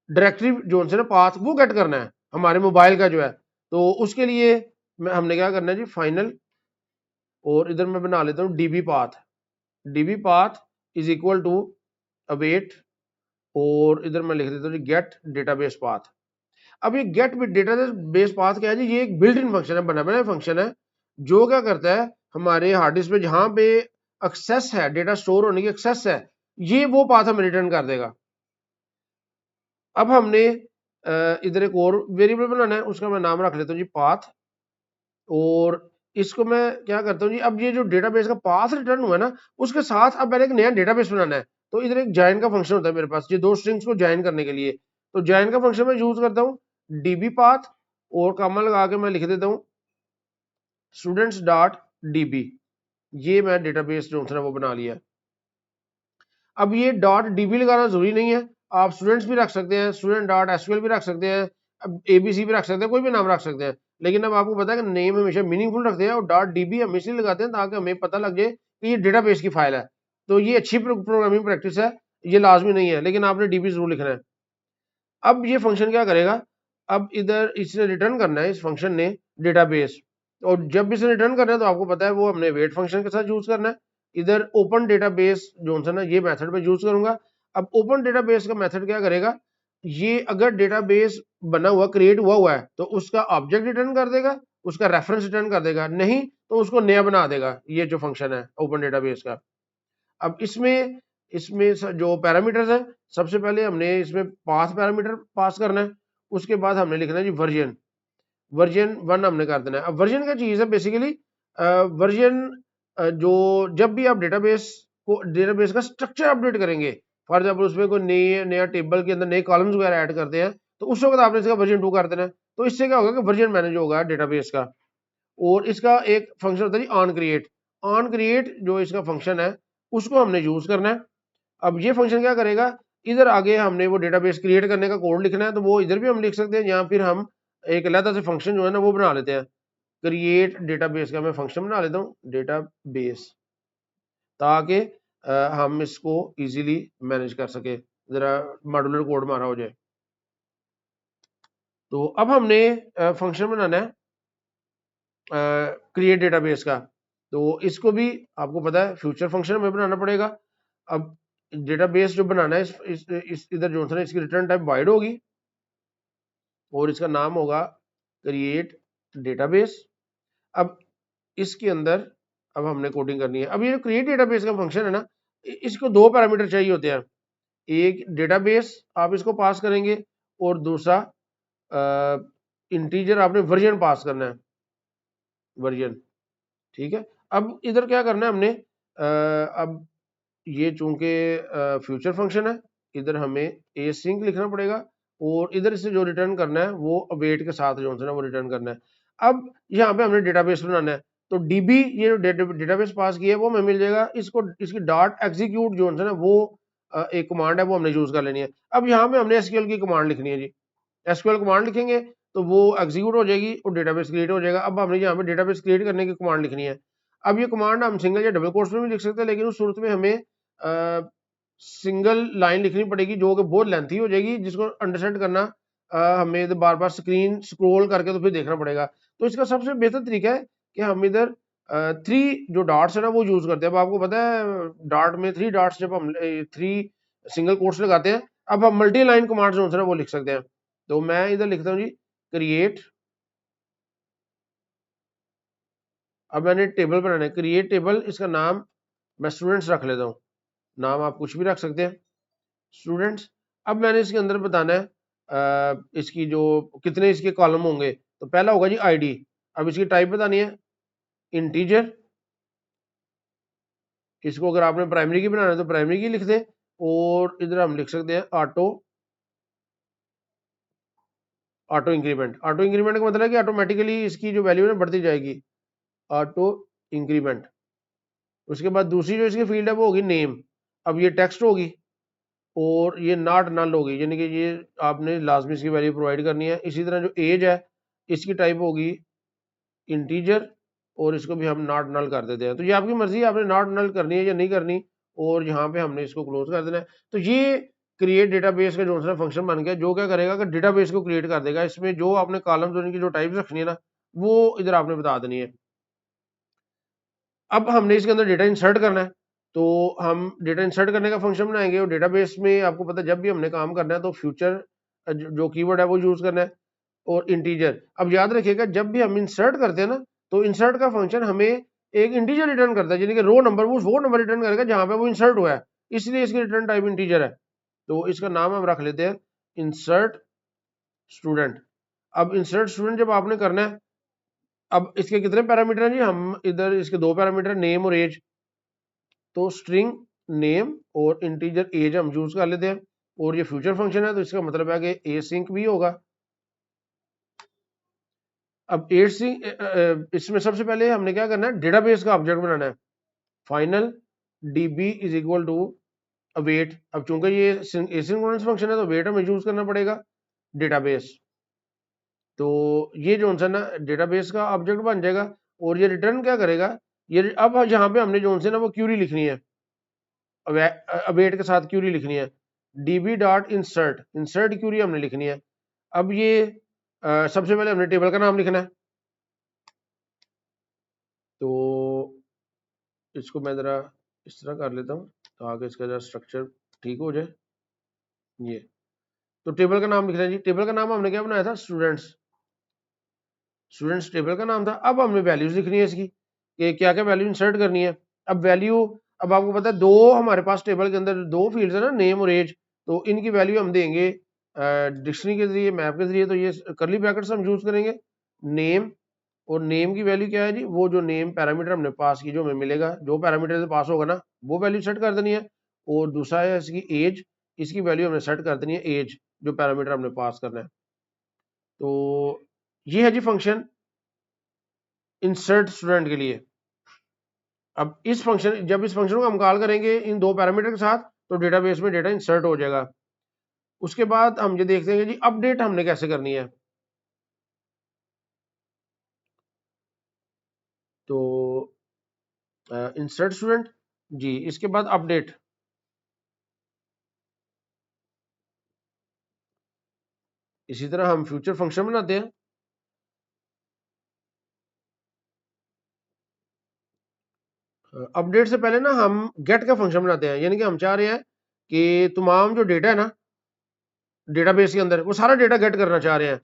डायरेक्टरी जो है ना पाथ वो गेट करना है हमारे मोबाइल का जो है। तो उसके लिए हमने क्या करना है जी, फाइनल, और इधर मैं बना लेता हूँ DB path. DB path is equal to await और इधर मैं लिख देता हूँ गेट डेटाबेस पाथ। अब ये गेट डेटाबेस पाथ क्या है जी, ये एक बिल्ट इन फंक्शन है, बना बनाया फंक्शन है जो क्या करता है हमारे हार्ड डिस्क पे जहां पे एक्सेस है, डेटा स्टोर होने की एक्सेस है, ये वो पाथ हमें रिटर्न कर देगा। अब हमने इधर एक और वेरिएबल बनाना है, उसका मैं नाम रख लेता हूँ जी पाथ। और इसको मैं क्या करता हूँ जी, अब ये जो डेटाबेस का पाथ रिटर्न हुआ है ना, उसके साथ अब मैंने एक नया डेटाबेस बनाना है। तो इधर एक जॉइन का फंक्शन होता है मेरे पास, ये दो स्ट्रिंग्स को जॉइन करने के लिए। तो जॉइन का फंक्शन मैं यूज करता हूँ डीबी पाथ, और कॉमा लगा के मैं लिख देता हूँ स्टूडेंट्स डॉट डीबी। ये मैं डेटाबेस जो है वो बना लिया। अब ये डॉट डीबी लगाना जरूरी नहीं है, आप स्टूडेंट्स भी रख सकते हैं, स्टूडेंट डॉट एसक्यूएल भी रख सकते हैं, अब एबीसी भी रख सकते हैं, कोई भी नाम रख सकते हैं। लेकिन अब आपको पता है कि नेम हमेशा मीनिंगफुल रखते हैं, और डॉट डीबी हम इसलिए लगाते हैं ताकि हमें पता लग जाए कि ये डेटाबेस की फाइल है। तो ये अच्छी प्रोग्रामिंग प्रैक्टिस है, ये लाजमी नहीं है, लेकिन आपने डीबी जरूर लिखना है। अब ये फंक्शन क्या करेगा, अब इधर इसने रिटर्न करना है, इस फंक्शन ने डेटाबेस। और जब इसे रिटर्न करना है तो आपको पता है वो हमने वेट फंक्शन के साथ यूज करना है। इधर ओपन डेटाबेस जो है ना, ये मेथड में यूज करूंगा। अब ओपन डेटाबेस का मेथड क्या करेगा, ये अगर डेटाबेस बना हुआ क्रिएट हुआ है तो उसका ऑब्जेक्ट रिटर्न कर देगा, उसका रेफरेंस रिटर्न कर देगा, नहीं तो उसको नया बना देगा, ये जो फंक्शन है ओपन डेटाबेस का। अब इसमें इसमें जो पैरामीटर्स है, सबसे पहले हमने इसमें पाथ पैरामीटर पास करना है। उसके बाद हमने लिखना है जी वर्जन, वर्जन 1 हमने कर देना है। अब वर्जन क्या चीज है बेसिकली, वर्जन जो जब भी आप डेटाबेस का स्ट्रक्चर अपडेट करेंगे, फॉर एग्जाम्पल उसमें कोई नए नया टेबल के अंदर नए कॉलम्स वगैरह ऐड करते हैं, तो उस वक्त आपने इसका वर्जन 2 कर देना है। तो इससे क्या होगा कि वर्जन मैनेज होगा डेटाबेस का। और इसका एक फंक्शन होता है जी ऑन क्रिएट। ऑन क्रिएट जो इसका फंक्शन है उसको हमने यूज करना है। अब ये फंक्शन क्या करेगा, इधर आगे हमने वो डेटाबेस क्रिएट करने का कोड लिखना है, तो वो इधर भी हम लिख सकते हैं, या फिर हम एक अलग से फंक्शन जो है ना वो बना लेते हैं। क्रिएट डेटाबेस का मैं फंक्शन बना लेता हूँ डेटाबेस, ताकि हम इसको इजीली मैनेज कर सके, जरा मॉड्यूलर कोड हमारा हो जाए। तो अब हमने फंक्शन बनाना है क्रिएट डेटाबेस का। तो इसको भी आपको पता है फ्यूचर फंक्शन में बनाना पड़ेगा। अब डेटाबेस जो बनाना है इस इधर जो है ना, इसकी रिटर्न टाइप वाइड होगी, और इसका नाम होगा क्रिएट डेटाबेस। अब इसके अंदर अब हमने कोडिंग करनी है। अब ये जो क्रिएट डेटाबेस का फंक्शन है ना, इसको दो पैरामीटर चाहिए होते हैं। एक डेटाबेस आप इसको पास करेंगे, और दूसरा इंटीजर आपने वर्जन पास करना है, वर्जन। ठीक है। अब इधर क्या करना है हमने, अब ये चूंकि फ्यूचर फंक्शन है, इधर हमें ए सिंक लिखना पड़ेगा, और इधर से जो रिटर्न करना है वो अवेट के साथ जो है ना वो रिटर्न करना है। अब यहाँ पे हमने डेटाबेस बनाना है, तो डीबी ये जो डेटाबेस पास किया है वो हमें मिल जाएगा। इसको इसकी डॉट एग्जीक्यूट जो है ना वो एक कमांड है, वो हमने यूज कर लेनी है। अब यहाँ पे हमने एसक्यूएल की कमांड लिखनी है जी। एसक्यूएल कमांड लिखेंगे तो वो एग्जीक्यूट हो जाएगी और डेटाबेस क्रिएट हो जाएगा। अब हमने यहाँ पे डेटाबेस क्रिएट करने की कमांड लिखनी है। अब ये कमांड हम सिंगल या डबल कोट्स में भी लिख सकते हैं, लेकिन उस सूरत में हमें सिंगल लाइन लिखनी पड़ेगी जो कि बहुत लेंथी हो जाएगी, जिसको अंडरस्टैंड करना हमें बार बार स्क्रीन स्क्रॉल करके तो फिर देखना पड़ेगा। तो इसका सबसे बेहतर तरीका है कि हम इधर 3 जो डॉट्स है ना वो यूज करते हैं। अब आपको पता है डॉट में 3 डॉट्स, जब हम 3 सिंगल कोट्स लगाते हैं, अब हम मल्टी लाइन कमांड जो है ना वो लिख सकते हैं। तो मैं इधर लिखता हूँ जी क्रिएट, अब मैंने टेबल बनाना है क्रिएट टेबल, इसका नाम मैं स्टूडेंट्स रख लेता हूँ। नाम आप कुछ भी रख सकते हैं, स्टूडेंट्स। अब मैंने इसके अंदर बताना है इसकी जो कितने इसके कॉलम होंगे। तो पहला होगा जी आईडी। अब इसकी टाइप बतानी है इंटीजर। इसको अगर आपने प्राइमरी की बनाना है तो प्राइमरी की लिख दें, और इधर हम लिख सकते हैं auto auto increment. Auto increment का मतलब है कि ऑटोमेटिकली इसकी जो वैल्यू है बढ़ती जाएगी, ऑटो इंक्रीमेंट। उसके बाद दूसरी जो इसकी फील्ड है वो होगी नेम। अब ये टेक्स्ट होगी, और ये नॉट नल होगी, यानी कि ये आपने लाजमी इसकी वैल्यू प्रोवाइड करनी है। इसी तरह जो एज है इसकी टाइप होगी इंटीजर, और इसको भी हम नॉट नल कर देते हैं। तो ये आपकी मर्जी है, आपने नॉट नल करनी है या नहीं करनी, और यहाँ पे हमने इसको क्लोज कर देना है। तो ये क्रिएट डेटाबेस का जो है फंक्शन बन गया, जो क्या करेगा कि डेटाबेस को क्रिएट कर देगा। इसमें जो आपने कॉलम्स और इनकी जो टाइप्स रखनी है ना वो इधर आपने बता देनी है। अब हमने इसके अंदर डेटा इंसर्ट करना है, तो हम डेटा इंसर्ट करने का फंक्शन बनाएंगे। और डेटाबेस में आपको पता है जब भी हमने काम करना है तो फ्यूचर जो कीवर्ड है वो यूज करना है, और इंटीजर। अब याद रखिएगा जब भी हम इंसर्ट करते हैं ना, तो इंसर्ट का फंक्शन हमें एक इंटीजर रिटर्न करता है, यानी कि रो नंबर, वो नंबर रिटर्न करेगा जहां पे वो इंसर्ट हुआ है, इसलिए इसकी रिटर्न टाइप इंटीजर है। तो इसका नाम हम रख लेते हैं इंसर्ट स्टूडेंट। अब इंसर्ट स्टूडेंट जब आपने करना है, अब इसके कितने पैरामीटर हैं जी, हम इधर इसके दो पैरामीटर नेम और एज, तो स्ट्रिंग नेम और इंटीजर एज हम यूज कर लेते हैं, और ये फ्यूचर फंक्शन है तो इसका मतलब है कि एसिंक भी होगा। अब एसिंक इसमें सबसे पहले हमने क्या करना है, डेटाबेस का ऑब्जेक्ट बनाना है। Final db is equal to await. अब चूंकि ये एसिंक्रोनस फंक्शन है तो वेट हमें यूज करना पड़ेगा डेटाबेस, तो ये जो सा ना डेटाबेस का ऑब्जेक्ट बन जाएगा। और ये रिटर्न क्या करेगा, ये अब यहाँ पे हमने जो से ना वो क्यूरी लिखनी है, अवेट के साथ क्यूरी लिखनी है, db dot insert, insert query हमने लिखनी है। अब ये सबसे पहले हमने टेबल का नाम लिखना है, तो इसको मैं ज़रा इस तरह कर लेता हूँ तो आगे इसका जरा स्ट्रक्चर ठीक हो जाए। ये तो टेबल का नाम लिखना है जी, टेबल का नाम हमने क्या बनाया था, स्टूडेंट्स, स्टूडेंट्स टेबल का नाम था। अब हमने वैल्यूज लिखनी है इसकी कि क्या क्या वैल्यू इंसर्ट करनी है। अब वैल्यू, अब आपको पता है दो हमारे पास टेबल के अंदर दो फील्ड्स है ना, नेम और एज, तो इनकी वैल्यू हम देंगे डिक्शनरी के जरिए, मैप के जरिए, तो ये करली ब्रैकेट्स हम यूज करेंगे। नेम, और नेम की वैल्यू क्या है जी, वो जो नेम पैरामीटर हमने पास की जो हमें मिलेगा, जो पैरामीटर से पास होगा ना वो वैल्यू सेट कर देनी है। और दूसरा है इसकी एज, इसकी वैल्यू हमने सेट कर देनी है एज, जो पैरामीटर हमने पास करना है। तो ये है जी फंक्शन इंसर्ट स्टूडेंट के लिए। अब इस फंक्शन, जब इस फंक्शन को हम कॉल करेंगे इन दो पैरामीटर के साथ तो डेटाबेस में डेटा इंसर्ट हो जाएगा। उसके बाद हम ये देखते हैं जी अपडेट हमने कैसे करनी है। तो इंसर्ट स्टूडेंट जी, इसके बाद अपडेट। इसी तरह हम फ्यूचर फंक्शन बनाते हैं। अपडेट से पहले ना हम गेट का फंक्शन बनाते हैं, यानी कि हम चाह रहे हैं कि तमाम जो डेटा है ना डेटाबेस के अंदर वो सारा डेटा गेट करना चाह रहे हैं।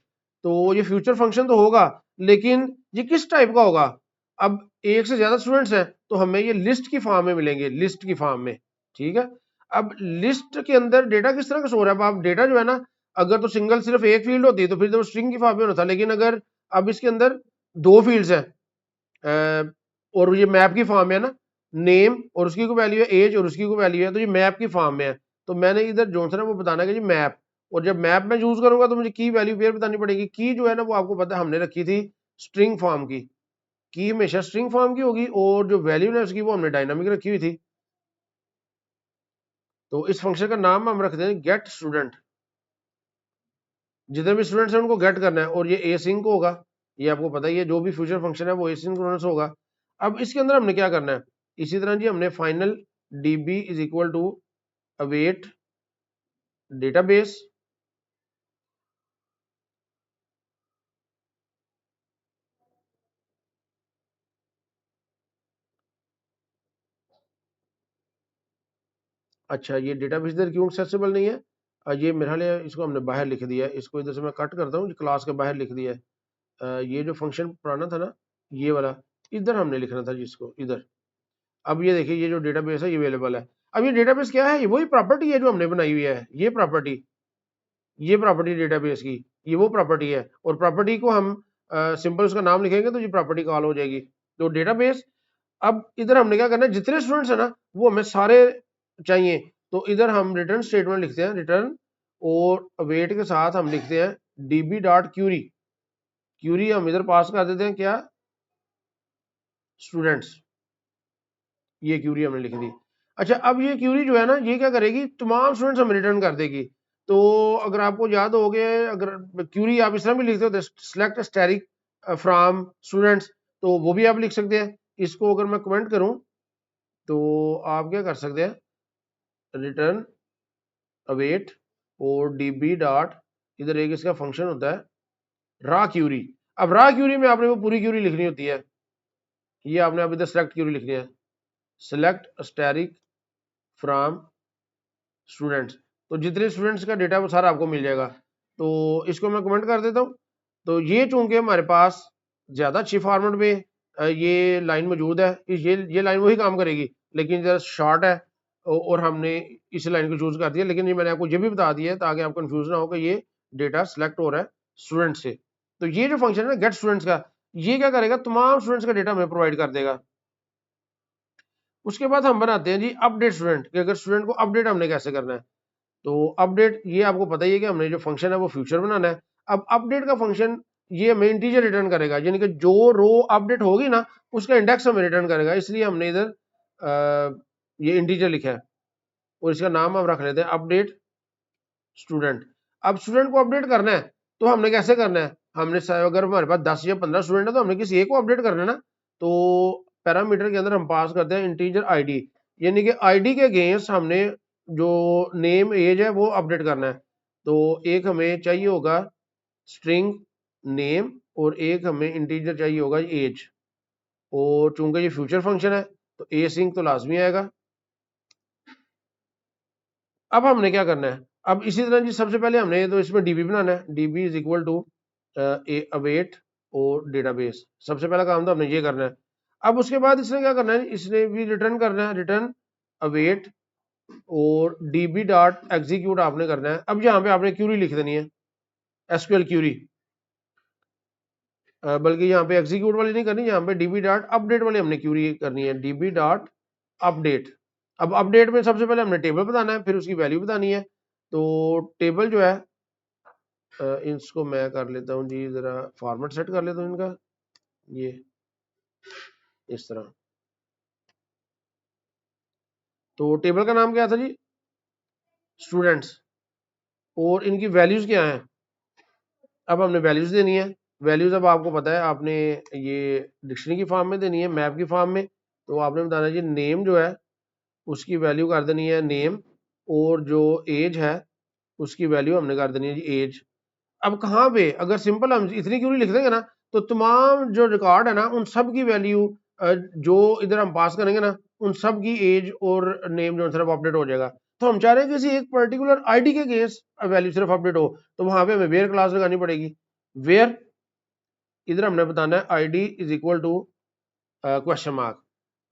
तो ये फ्यूचर फंक्शन तो होगा, लेकिन ये किस टाइप का होगा। अब एक से ज्यादा स्टूडेंट्स हैं तो हमें ये लिस्ट की फॉर्म में मिलेंगे, लिस्ट की फॉर्म में, ठीक है। अब लिस्ट के अंदर डेटा किस तरह का स्टोर है, अब आप डेटा जो है ना, अगर तो सिंगल सिर्फ एक फील्ड होती तो फिर तो स्ट्रिंग की फॉर्म में होता, लेकिन अगर अब इसके अंदर दो फील्ड्स हैं और ये मैप की फॉर्म में है ना, नेम और उसकी कोई वैल्यू है, एज और उसकी कोई वैल्यू है, तो ये मैप की फॉर्म में है। तो मैंने इधर जो है वो बताना है कि जी मैप, और जब मैप में यूज करूंगा तो मुझे की वैल्यू पेयर बतानी पड़ेगी। की जो है ना वो आपको पता है हमने रखी थी स्ट्रिंग फॉर्म की हमेशा स्ट्रिंग फॉर्म की होगी, और जो वैल्यू है उसकी वो हमने डायनामिक रखी हुई थी। तो इस फंक्शन का नाम हम रखते हैं गेट स्टूडेंट। जितने भी स्टूडेंट्स हैं उनको गेट करना है, और ये एसिंक होगा, ये आपको पता ही है, जो भी फ्यूचर फंक्शन है वो एसिंक्रोनस होगा। अब इसके अंदर हमने क्या करना है, इसी तरह जी हमने final db is equal to await database. अच्छा, ये डेटाबेस इधर क्यों एक्सेसिबल नहीं है, ये मेरा ख्याल है इसको हमने बाहर लिख दिया है, इसको इधर से मैं कट करता हूँ, क्लास के बाहर लिख दिया है। ये जो फंक्शन पुराना था ना, ये वाला इधर हमने लिखना था जिसको इधर। अब ये देखिए ये जो डेटाबेस है ये अवेलेबल है। अब ये डेटाबेस क्या है, ये वही प्रॉपर्टी है जो हमने बनाई हुई है, ये प्रॉपर्टी डेटाबेस की, ये वो प्रॉपर्टी है, और प्रॉपर्टी को हम सिंपल उसका नाम लिखेंगे तो ये प्रॉपर्टी कॉल हो जाएगी, तो डेटाबेस। अब इधर हमने क्या करना है, जितने स्टूडेंट्स है ना वो हमें सारे चाहिए, तो इधर हम रिटर्न स्टेटमेंट लिखते हैं, रिटर्न, और अवेट के साथ हम लिखते हैं db डॉट क्यूरी, क्यूरी हम इधर पास कर देते हैं क्या, स्टूडेंट्स, ये क्यूरी हमने लिख दी। अच्छा, अब ये क्यूरी जो है ना ये क्या करेगी, तमाम स्टूडेंट्स हमें रिटर्न कर देगी। तो अगर आपको याद हो गया, अगर क्यूरी आप इस तरह भी लिखते हो, सेलेक्ट स्टैटिक फ्रॉम स्टूडेंट्स, तो वो भी आप लिख सकते हैं। इसको अगर मैं कमेंट करूं तो आप क्या कर सकते हैं, रिटर्न अवेट और db डॉट, इधर एक इसका फंक्शन होता है रा क्यूरी। अब रा क्यूरी में आपने वो पूरी क्यूरी लिखनी होती है, ये आपने अब इधर सेलेक्ट क्यूरी लिखनी है, सेलेक्ट स्टैटिक फ्रॉम स्टूडेंट्स, तो जितने स्टूडेंट्स का डेटा वो सारा आपको मिल जाएगा। तो इसको मैं कमेंट कर देता हूँ। तो ये चूंकि हमारे पास ज़्यादा अच्छी फॉर्मेट में ये लाइन मौजूद है, ये लाइन वही काम करेगी, लेकिन ज़रा शॉर्ट है, और हमने इस लाइन को चूज कर दिया, लेकिन ये मैंने आपको ये भी बता दिया है ताकि आप कंफ्यूज ना हो कि ये डेटा सिलेक्ट हो रहा है स्टूडेंट से। तो ये जो फंक्शन है ना गेट स्टूडेंट्स का, ये क्या करेगा, तमाम स्टूडेंट्स का डेटा हमें प्रोवाइड कर देगा। उसके बाद हम बनाते हैं जी अपडेट स्टूडेंट, कि अगर स्टूडेंट को अपडेट हमने कैसे करना है। तो अपडेट ये आपको पता ही है कि हमने जो फंक्शन है वो फ्यूचर बनाना है। अब अपडेट का फंक्शन ये हमें इंटीजर रिटर्न करेगा, यानी कि जो रो अपडेट होगी ना उसका इंडेक्स हमें रिटर्न करेगा, इसलिए हमने इधर ये इंटीजर लिखा है और इसका नाम हम रख लेते हैं अपडेट स्टूडेंट। अब स्टूडेंट को अपडेट करना है तो हमने कैसे करना है, हमने अगर हमारे पास 10 या 15 स्टूडेंट है तो हमने किसी एक को अपडेट करना है ना। तो पैरामीटर के अंदर हम पास करते हैं इंटीजर आईडी, यानी कि आईडी के अगेंस्ट हमने जो नेम एज है वो अपडेट करना है। तो एक हमें चाहिए होगा स्ट्रिंग नेम और एक हमें इंटीजर चाहिए होगा एज, और चूंकि ये फ्यूचर फंक्शन है तो ए सिंक तो लाजमी आएगा। अब हमने क्या करना है, अब इसी तरह जी सबसे पहले हमने तो इसमें डीबी बनाना है, DB is equal to await और डेटाबेस। सबसे पहला काम तो हमने ये करना है। अब उसके बाद इसने क्या करना है, इसने भी रिटर्न करना है, रिटर्न अवेट और डीबी डॉट एग्जीक्यूट आपने करना है। अब यहाँ पे आपने क्यूरी लिख देनी है, एसक्यूएल क्यूरी, बल्कि यहाँ पे एग्जीक्यूट वाली नहीं करनी, यहाँ पे डीबी डॉट अपडेट वाली हमने क्यूरी करनी है, डीबी डॉट अपडेट। अब अपडेट में सबसे पहले हमने टेबल बताना है, फिर उसकी वैल्यू बतानी है। तो टेबल जो है इसको मैं कर लेता हूँ जी, जरा फॉर्मेट सेट कर लेता हूँ इनका, ये इस तरह। तो टेबल का नाम क्या था जी, स्टूडेंट्स, और इनकी वैल्यूज क्या हैं। अब हमने वैल्यूज देनी है, वैल्यूज अब आपको पता है आपने ये डिक्शनरी की फॉर्म में देनी है, मैप की फॉर्म में। तो आपने बताना है जी नेम जो है उसकी वैल्यू कर देनी है नेम, और जो एज है उसकी वैल्यू हमने कर देनी है जी एज। अब कहाँ पे अगर सिंपल हम इतनी क्यूरी लिख देंगे ना तो तमाम जो रिकॉर्ड है ना उन सब की वैल्यू जो इधर हम पास करेंगे ना उन सब की एज और नेम जो सिर्फ अपडेट हो जाएगा। तो हम चाह रहे हैं किसी एक पर्टिकुलर आईडी के अगेंस्ट वैल्यू सिर्फ अपडेट हो, तो वहां पे हमें वेयर क्लास लगानी पड़ेगी। वेयर इधर हमने बताना है ID is equal to question mark.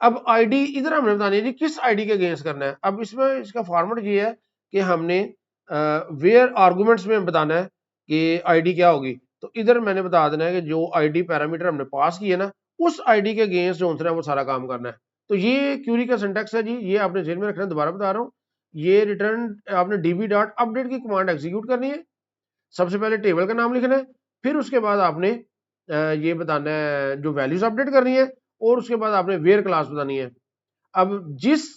अब आईडी इधर हमने बतानी है जी किस आईडी के अगेंस्ट करना है। अब इसमें इसका फॉर्मेट ये है कि हमने वेयर आर्गुमेंट्स में बताना है कि आईडी क्या होगी। तो इधर मैंने बता देना है कि जो आईडी पैरामीटर हमने पास किया ना उस आईडी के अगेंस्ट जो है वो सारा काम करना है। तो ये क्यूरी का सिंटैक्स है जी, ये आपने जेल में रखना है। दोबारा बता रहा हूँ, ये रिटर्न आपने डीबी डॉट अपडेट की कमांड एग्जीक्यूट करनी है। सबसे पहले टेबल का नाम लिखना है, फिर उसके बाद आपने ये बताना है जो वैल्यूज अपडेट करनी है, और उसके बाद आपने वेयर क्लास बतानी है। अब जिस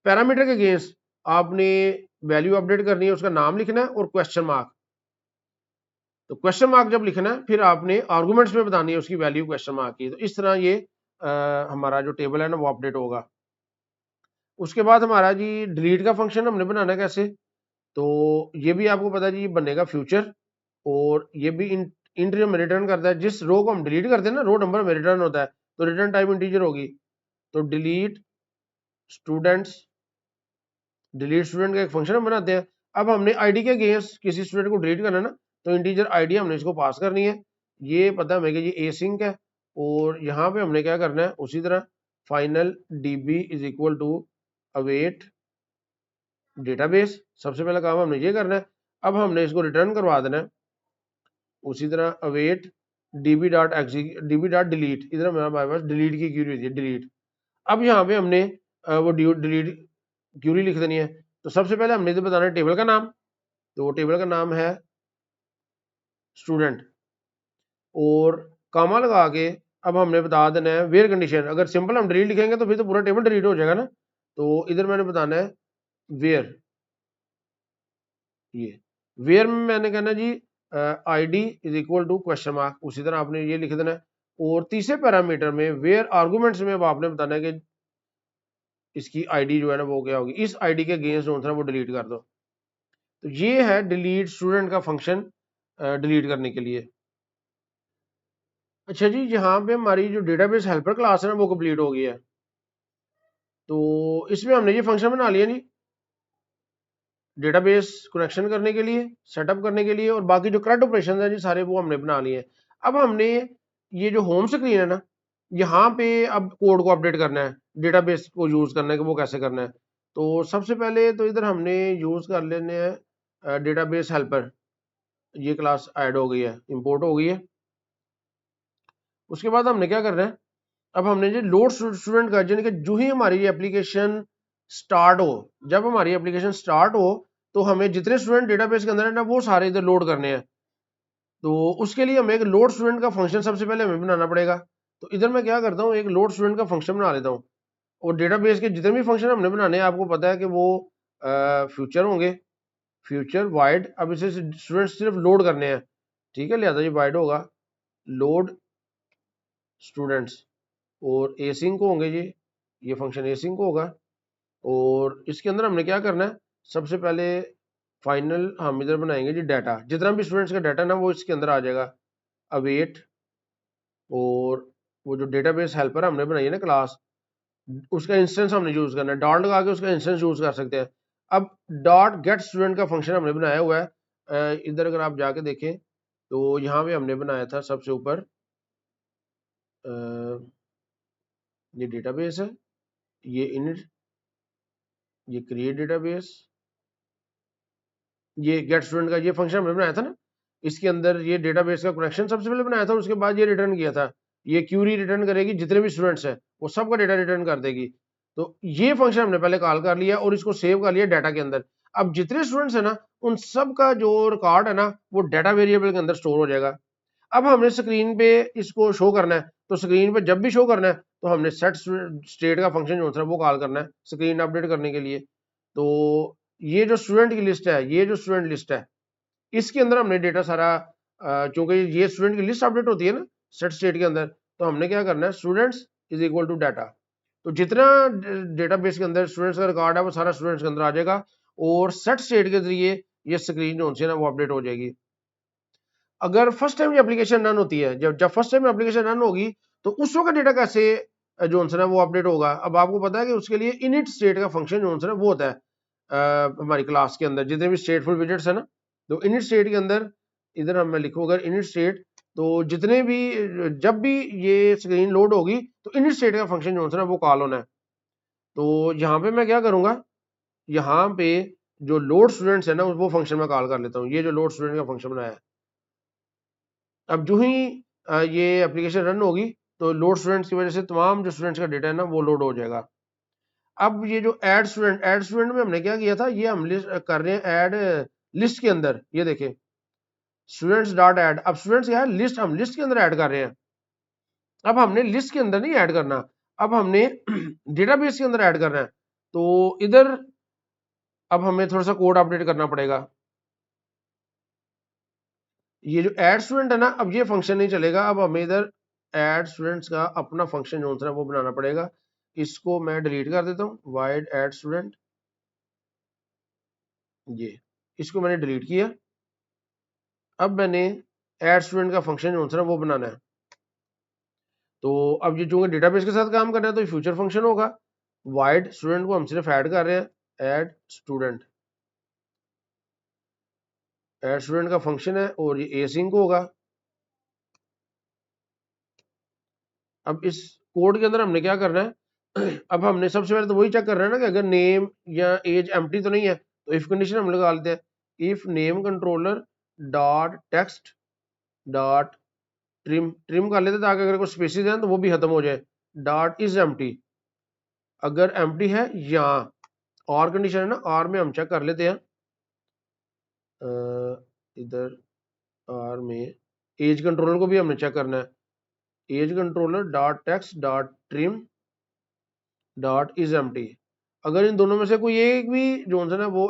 पैरामीटर के अगेंस्ट आपने वैल्यू अपडेट करनी है उसका नाम लिखना है और क्वेश्चन मार्क। तो क्वेश्चन मार्क जब लिखना है फिर आपने आर्गुमेंट्स में बतानी है उसकी वैल्यू क्वेश्चन मार्क की। तो इस तरह ये हमारा जो टेबल है ना वो अपडेट होगा। उसके बाद हमारा जी डिलीट का फंक्शन हमने बनाना है कैसे, तो ये भी आपको पता है जी, ये बनेगा फ्यूचर, और ये भी इंटीजर में रिटर्न करता है। जिस रो को हम डिलीट करते हैं ना रो नंबर में रिटर्न होता है, तो रिटर्न टाइप इंटीजर होगी। तो डिलीट स्टूडेंट्स, डिलीट स्टूडेंट का एक फंक्शन हम बनाते हैं। अब हमने आईडी के अगेंस्ट किसी स्टूडेंट को डिलीट करना है ना, तो इंटीजर आईडी हमने इसको पास करनी है। ये पता है हमें कि ये एसिंक है, और यहाँ पे हमने क्या करना है उसी तरह final DB is equal to await database. सबसे पहला काम हमने ये करना है। अब हमने इसको रिटर्न करवा देना है उसी तरह await dB dot dB dot delete. इधर हमारे पास डिलीट की क्यूरी होती है, डिलीट। अब यहाँ पे हमने वो डिलीट क्यूरी लिख देनी है। तो सबसे पहले हमने इधर बताना है टेबल का नाम, तो टेबल का नाम है स्टूडेंट, और कामा लगा के अब हमने बता देना है वेयर कंडीशन। अगर सिंपल हम डिलीट लिखेंगे तो फिर तो पूरा टेबल डिलीट हो जाएगा ना। तो इधर मैंने बताना है वेयर, ये वेयर में मैंने कहना जी ID is equal to question mark, उसी तरह आपने ये लिख देना है। और तीसरे पैरामीटर में वेयर आर्गुमेंट्स में अब आपने बताना है कि इसकी आईडी जो है ना वो क्या होगी, इस आईडी के अगेंस्ट जो है वो डिलीट कर दो। तो ये है डिलीट स्टूडेंट का फंक्शन डिलीट करने के लिए। अच्छा जी, यहाँ पे हमारी जो डेटाबेस हेल्पर क्लास है ना वो कंप्लीट हो गई है। तो इसमें हमने ये फंक्शन बना लिया जी डेटाबेस कनेक्शन करने के लिए, सेटअप करने के लिए, और बाकी जो करंट ऑपरेशन है जी सारे वो हमने बना लिए हैं। अब हमने ये जो होम स्क्रीन है ना, यहाँ पे अब कोड को अपडेट करना है, डेटाबेस को यूज करना है कि वो कैसे करना है। तो सबसे पहले तो इधर हमने यूज कर लेने हैं डेटाबेस हेल्पर, ये क्लास ऐड हो गई है, इंपोर्ट हो गई है। उसके बाद हमने क्या करना है, अब हमने जो लोड स्टूडेंट का, यानी कि जो ही हमारी ये एप्लीकेशन स्टार्ट हो, जब हमारी एप्लीकेशन स्टार्ट हो तो हमें जितने स्टूडेंट डेटाबेस के अंदर है ना वो सारे इधर लोड करने हैं। तो उसके लिए हमें एक लोड स्टूडेंट का फंक्शन सबसे पहले हमें बनाना पड़ेगा। तो इधर मैं क्या करता हूँ, एक लोड स्टूडेंट का फंक्शन बना लेता हूँ। और डेटाबेस के जितने भी फंक्शन हमने बनाने हैं आपको पता है कि वो फ्यूचर होंगे, फ्यूचर वाइड। अब इसे स्टूडेंट सिर्फ लोड करने हैं, ठीक है, लिहाजा ये वाइड होगा लोड स्टूडेंट्स। और एसिंक को होंगे ये फंक्शन एसिंक को होगा। और इसके अंदर हमने क्या करना है, सबसे पहले फाइनल हम इधर बनाएंगे जी डाटा, जितना भी स्टूडेंट्स का डाटा ना वो इसके अंदर आ जाएगा अवेट। और वो जो डेटाबेस हेल्पर हमने बनाई है ना क्लास, उसका इंस्टेंस हमने यूज करना है, डॉट लगा के उसका इंस्टेंस यूज कर सकते हैं। अब डॉट गेट स्टूडेंट का फंक्शन हमने बनाया हुआ है, इधर अगर आप जाके देखें तो यहाँ पे हमने बनाया था सबसे ऊपर, ये डेटाबेस है, ये इनिट, ये क्रिएट डेटाबेस, ये गेट स्टूडेंट का ये फंक्शन हमने बनाया था ना। इसके अंदर ये डेटाबेस का कनेक्शन सबसे पहले बनाया था, उसके बाद ये रिटर्न किया था। ये क्यूरी रिटर्न करेगी, जितने भी स्टूडेंट्स हैं वो सबका डेटा रिटर्न कर देगी। तो ये फंक्शन हमने पहले कॉल कर लिया और इसको सेव कर लिया डाटा के अंदर। अब जितने स्टूडेंट्स है ना उन सब का जो रिकॉर्ड है ना वो डाटा वेरिएबल के अंदर स्टोर हो जाएगा। अब हमने स्क्रीन पे इसको शो करना है, तो स्क्रीन पे जब भी शो करना है तो हमने सेट स्टेट का फंक्शन जो है वो कॉल करना है स्क्रीन अपडेट करने के लिए। तो ये जो स्टूडेंट की लिस्ट है, ये जो स्टूडेंट लिस्ट है, इसके अंदर हमने डेटा सारा, क्योंकि ये स्टूडेंट की लिस्ट अपडेट होती है ना सेट स्टेट के अंदर, तो हमने क्या करना है, students is equal to data. तो जितना डेटाबेस के अंदर स्टूडेंट्स का रिकॉर्ड है वो सारा स्टूडेंट्स के अंदर आ जाएगा। और सेट स्टेट के जरिए ये स्क्रीन जो है ना वो अपडेट हो जाएगी। अगर फर्स्ट टाइम ये एप्लीकेशन रन होती है, जब जब फर्स्ट टाइम एप्लीकेशन रन होगी तो उस वक्त डेटा कैसे जो है ना वो अपडेट होगा। अब आपको पता है कि उसके लिए इनिट स्टेट का फंक्शन जो है ना वो होता है हमारी क्लास के अंदर जितने भी स्टेटफुल विजेट्स है ना। तो इनिट स्टेट के अंदर इधर हम मैं लिखूँ अगर इनिट स्टेट, तो जितने भी जब भी ये स्क्रीन लोड होगी तो इनिट स्टेट का फंक्शन जो है ना वो कॉल होना है। तो यहाँ पे मैं क्या करूँगा, यहाँ पे जो लोड स्टूडेंट्स है ना वो फंक्शन में कॉल कर लेता हूँ, ये जो लोड स्टूडेंट का फंक्शन बनाया है। अब जो ही ये एप्लीकेशन रन होगी तो लोड स्टूडेंट्स की वजह से तमाम जो स्टूडेंट्स का डेटा है ना वो लोड हो जाएगा। अब ये जो ऐड स्टूडेंट में हमने क्या किया था, ये हम कर रहे हैं ऐड लिस्ट के अंदर, ये देखें स्टूडेंट्स डॉट ऐड। अब स्टूडेंट्स क्या है, लिस्ट, हम लिस्ट के अंदर ऐड कर रहे हैं। अब हमने लिस्ट के अंदर नहीं ऐड करना, अब हमने डेटाबेस के अंदर ऐड करना है। तो इधर अब हमें थोड़ा सा कोड अपडेट करना पड़ेगा। ये जो ऐड स्टूडेंट है ना, अब ये फंक्शन नहीं चलेगा, अब हमें इधर ऐड स्टूडेंट्स का अपना फंक्शन जो है वो बनाना पड़ेगा। इसको मैं डिलीट कर देता हूँ, वाइड ऐड स्टूडेंट, ये इसको मैंने डिलीट किया। अब मैंने ऐड स्टूडेंट का फंक्शन जो है वो बनाना है। तो अब ये चूंकि डेटाबेस के साथ काम करना है तो ये फ्यूचर फंक्शन होगा। वाइड स्टूडेंट को हम सिर्फ ऐड कर रहे हैं, ऐड स्टूडेंट, ऐड स्टूडेंट का फंक्शन है और ये एसिंक होगा। अब इस कोड के अंदर हमने क्या करना है, अब हमने सबसे पहले तो वही चेक कर रहे हैं ना कि अगर नेम या एज एम्प्टी तो नहीं है, तो इफ कंडीशन हम लगा लेते हैं, if name controller dot text dot trim, trim कर लेते हैं ताकि अगर कोई स्पेसिस है तो वो भी खत्म हो जाए, डॉट इज एम्प्टी। अगर एम्प्टी है या और कंडीशन है ना, और में हम चेक कर लेते हैं, इधर और में एज कंट्रोलर को भी हमने चेक करना है, age controller dot text dot trim dot is empty. अगर इन दोनों में से कोई एक भी जो है ना वो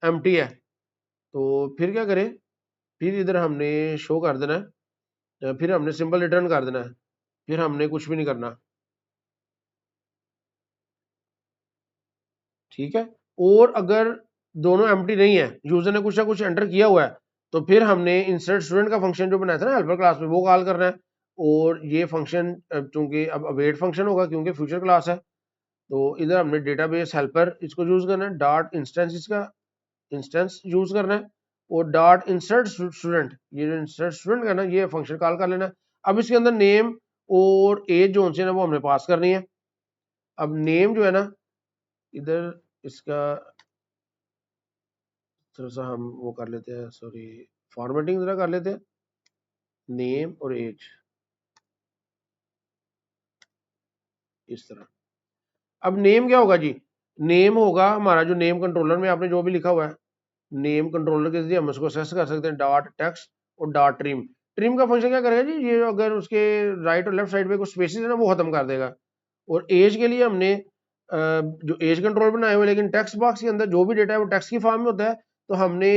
एम्प्टी है तो फिर क्या करें, फिर इधर हमने शो कर देना है, फिर हमने सिंपल रिटर्न कर देना है, फिर हमने कुछ भी नहीं करना, ठीक है। और अगर दोनों एम्प्टी नहीं है, यूजर ने कुछ ना कुछ एंटर किया हुआ है, तो फिर हमने इंसर्ट स्टूडेंट का फंक्शन जो बनाया था ना हेल्पर क्लास में वो कॉल करना है। और ये फंक्शन चूंकि अब अवेट फंक्शन होगा क्योंकि फ्यूचर क्लास है, तो इधर हमने डेटाबेस हेल्पर इसको यूज करना है, डॉट इंस्टेंस, इसका इंस्टेंस यूज करना है। और डॉट इंसर्ट स्टूडेंट, ये जो इंसर्ट स्टूडेंट है ना ये फंक्शन कॉल कर लेना है। अब इसके अंदर नेम और एज जो है ना वो हमने पास करनी है। अब नेम जो है ना, इधर इसका थोड़ा सा हम वो कर लेते हैं, सॉरी फॉर्मेटिंग जरा कर लेते हैं, नेम और एज इस तरह। अब नेम क्या होगा जी, नेम होगा हमारा जो नेम कंट्रोलर में आपने जो भी लिखा हुआ है, नेम कंट्रोलर के जरिए हम उसको एक्सेस कर सकते हैं, डॉट टेक्स्ट और डॉट ट्रिम। ट्रिम का फंक्शन क्या करेगा जी, ये अगर उसके राइट और लेफ्ट साइड पे कुछ स्पेसेस है ना वो खत्म कर देगा। और एज के लिए हमने जो एज कंट्रोल बनाए हुए, लेकिन टेक्स्ट बॉक्स के अंदर जो भी डेटा है वो टेक्स्ट की फॉर्म में होता है, तो हमने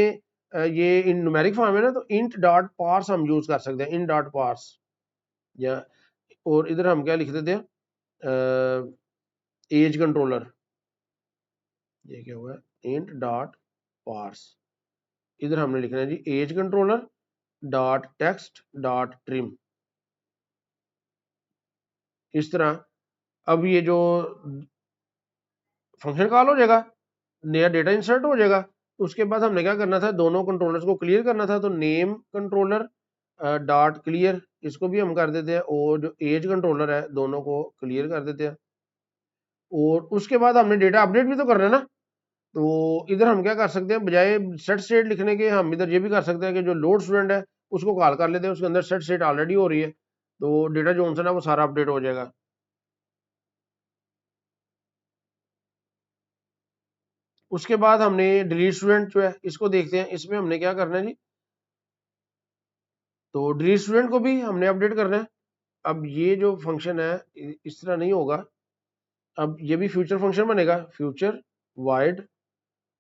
ये इन न्यूमेरिक फॉर्म है ना, तो इंट डॉट पार्स हम यूज कर सकते हैं, इन डॉट पार्स। या और इधर हम क्या लिख देते हैं, एज कंट्रोलर, ये क्या हुआ है, इंट डॉट पार्स। इधर हमने लिखना है जी age controller dot text dot trim, इस तरह। अब ये जो फंक्शन कॉल हो जाएगा, नया डेटा इंसर्ट हो जाएगा। उसके बाद हमने क्या करना था, दोनों कंट्रोलर्स को क्लियर करना था, तो नेम कंट्रोलर डॉट क्लियर इसको भी हम कर देते हैं, और जो एज कंट्रोलर है दोनों को क्लियर कर देते हैं। और उसके बाद हमने डेटा अपडेट भी तो करना है ना, तो इधर हम क्या कर सकते हैं, बजाय सेट स्टेट लिखने के हम इधर ये भी कर सकते हैं कि जो लोड स्टूडेंट है उसको कॉल कर लेते हैं, उसके अंदर सेट स्टेट ऑलरेडी हो रही है, तो डेटा जो है वो सारा अपडेट हो जाएगा। उसके बाद हमने डिलीट स्टूडेंट जो है इसको देखते हैं, इसमें हमने क्या करना है जी, तो डिलीट स्टूडेंट को भी हमने अपडेट करना है। अब ये जो फंक्शन है इस तरह नहीं होगा, अब ये भी फ्यूचर फंक्शन बनेगा, फ्यूचर वाइड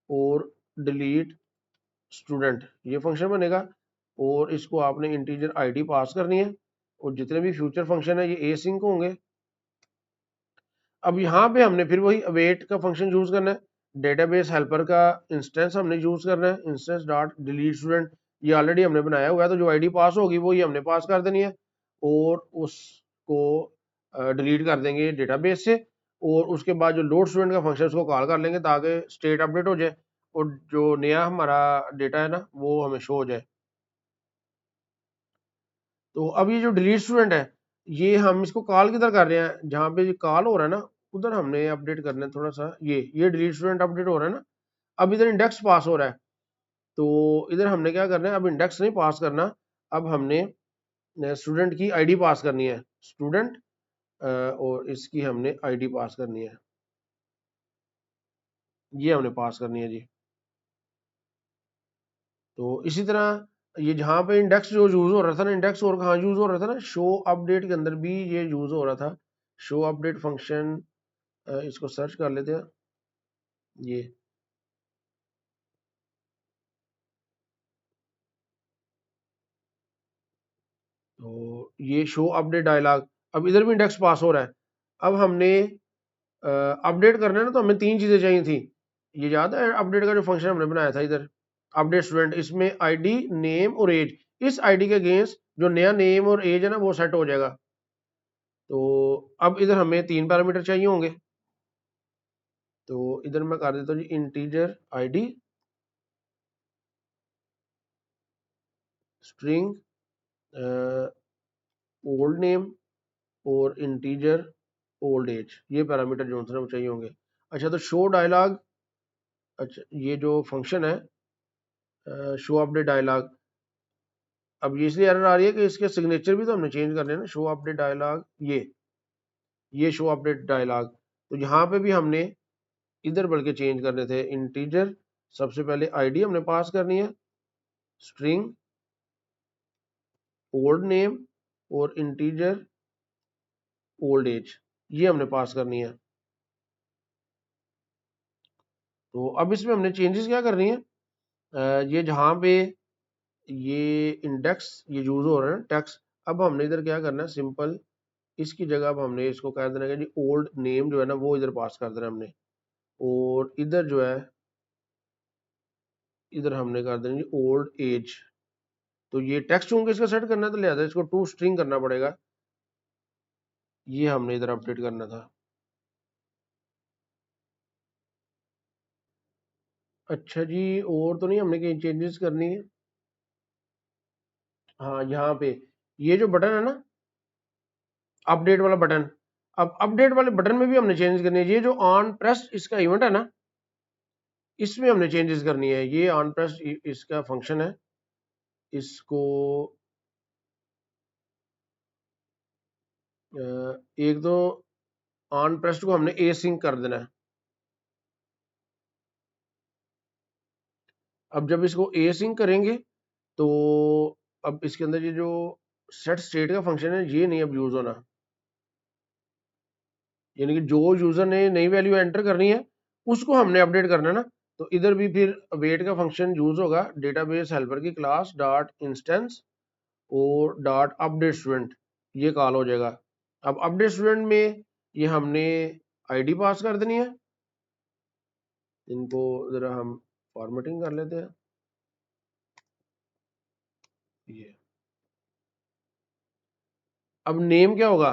और डिलीट स्टूडेंट ये फंक्शन बनेगा, और इसको आपने इंटीजर आईडी पास करनी है, और जितने भी फ्यूचर फंक्शन है ये एसिंक होंगे। अब यहाँ पे हमने फिर वही अवेट का फंक्शन यूज करना है, डेटाबेस हेल्पर का इंस्टेंस हमने यूज करना है, इंस्टेंस डॉट डिलीट स्टूडेंट, ये ऑलरेडी हमने बनाया हुआ है, तो जो आईडी पास होगी वो ये हमने पास कर देनी है, और उसको डिलीट कर देंगे डेटाबेस से। और उसके बाद जो लोड स्टूडेंट का फंक्शन उसको कॉल कर लेंगे ताकि स्टेट अपडेट हो जाए, और जो नया हमारा डेटा है ना वो हमें शो हो जाए। तो अब ये जो डिलीट स्टूडेंट है, ये हम इसको कॉल किधर कर रहे हैं, जहाँ पे ये कॉल हो रहा है ना उधर हमने अपडेट करना है थोड़ा सा, ये डिलीट स्टूडेंट अपडेट हो रहा है ना, अब इधर इंडेक्स पास हो रहा है, तो इधर हमने क्या करना है, अब इंडेक्स नहीं पास करना, अब हमने स्टूडेंट की आईडी पास करनी है, स्टूडेंट, और इसकी हमने आईडी पास करनी है, ये हमने पास करनी है जी। तो इसी तरह ये जहाँ पे इंडेक्स जो यूज हो रहा था ना, इंडेक्स और कहाँ यूज हो रहा था ना, शो अपडेट के अंदर भी ये यूज हो रहा था, शो अपडेट फंक्शन, इसको सर्च कर लेते हैं, ये तो ये शो अपडेट डायलॉग, अब इधर भी इंडेक्स पास हो रहा है। अब हमने अपडेट करना है ना, तो हमें तीन चीजें चाहिए थी, ये याद है अपडेट का जो फंक्शन हमने बनाया था इधर, अपडेट स्टूडेंट, इसमें आईडी नेम और एज, इस आईडी के अगेंस्ट जो नया नेम और एज है ना वो सेट हो जाएगा। तो अब इधर हमें तीन पैरामीटर चाहिए होंगे, तो इधर मैं कर देता हूँ जी integer ID string old name और इंटीजर ओल्ड एज, ये पैरामीटर जो है वो चाहिए होंगे। अच्छा, तो शो डायलॉग, अच्छा ये जो फंक्शन है शो अपडेट डायलॉग, अब ये इसलिए एरर आ रही है कि इसके सिग्नेचर भी तो हमने चेंज करने हैं ना, शो अपडेट डायलॉग, ये शो अपडेट डायलॉग, तो यहाँ पे भी हमने इधर बल्कि चेंज करने थे, इंटीजर सबसे पहले आईडी हमने पास करनी है, स्ट्रिंग ओल्ड नेम और इंटीजर ओल्ड एज, ये हमने पास करनी है। तो अब इसमें हमने चेंजेस क्या करनी है, ये जहाँ पे ये इंडेक्स ये यूज हो रहा है टेक्स्ट, अब हमने इधर क्या करना है, सिंपल इसकी जगह अब हमने इसको कह देना है कि जी ओल्ड नेम जो है ना वो इधर पास कर देना है हमने, और इधर जो है इधर हमने कर देना जी ओल्ड एज। तो ये टेक्स्ट चूंकि इसका सेट करना है तो लिहाजा इसको टू स्ट्रिंग करना पड़ेगा, ये हमने इधर अपडेट करना था। अच्छा जी, और तो नहीं हमने कहीं चेंजेस करनी है, हाँ यहाँ पे ये जो बटन है ना अपडेट वाला बटन, अब अपडेट वाले बटन में भी हमने चेंज करनी है, ये जो ऑन प्रेस इसका इवेंट है ना, इसमें हमने चेंजेस करनी है। ये ऑन प्रेस इसका फंक्शन है, इसको एक तो ऑन प्रेस्ट को हमने ए सिंक कर देना है। अब जब इसको ए सिंक करेंगे तो अब इसके अंदर ये जो सेट स्टेट का फंक्शन है ये नहीं अब यूज होना, यानी कि जो यूजर ने नई वैल्यू एंटर करनी है उसको हमने अपडेट करना है ना। तो इधर भी फिर अवेट का फंक्शन यूज होगा, डेटाबेस हेल्पर की क्लास डॉट इंस्टेंस और डॉट अपडेट स्टूडेंट, ये कॉल हो जाएगा। अब अपडेट स्टूडेंट में ये हमने आईडी पास कर देनी है। इनको जरा हम फॉर्मेटिंग कर लेते हैं। ये अब नेम क्या होगा,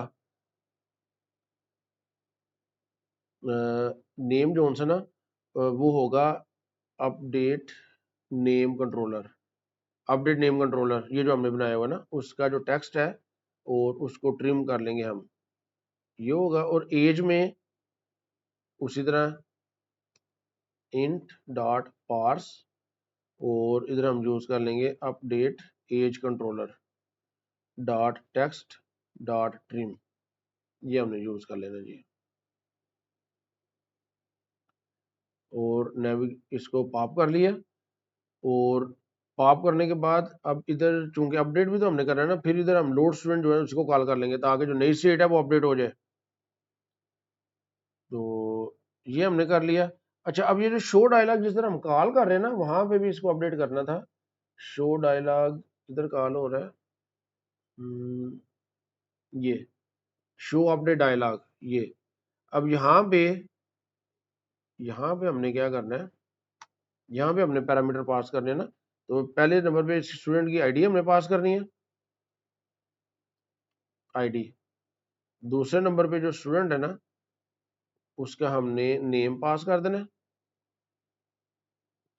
नेम जो सा ना वो होगा update name controller. Update name controller ये जो हमने बनाया हुआ ना उसका जो टेक्स्ट है और उसको ट्रिम कर लेंगे हम, ये होगा। और एज में उसी तरह इंट डॉट पार्स और इधर हम यूज कर लेंगे update age controller dot text dot trim, ये हमने यूज कर लेना जी। और नेविग इसको पॉप कर लिया। और पॉप करने के बाद अब इधर चूंकि अपडेट भी तो हमने करना है ना, फिर इधर हम लोड स्टूडेंट जो है उसको कॉल कर लेंगे ताकि जो नई स्टेट है वो अपडेट हो जाए। तो ये हमने कर लिया। अच्छा, अब ये जो शो डायलॉग जिस तरह हम कॉल कर रहे हैं ना वहां पे भी इसको अपडेट करना था। शो डायलॉग इधर कॉल हो रहा है, ये शो अपडेट डायलॉग ये। अब यहाँ पे हमने क्या करना है, यहाँ पे हमने पैरामीटर पास करने हैं ना। तो पहले नंबर पे स्टूडेंट की आईडी हमने पास करनी है, आईडी। दूसरे नंबर पे जो स्टूडेंट है ना उसका हमने नेम पास कर देना है।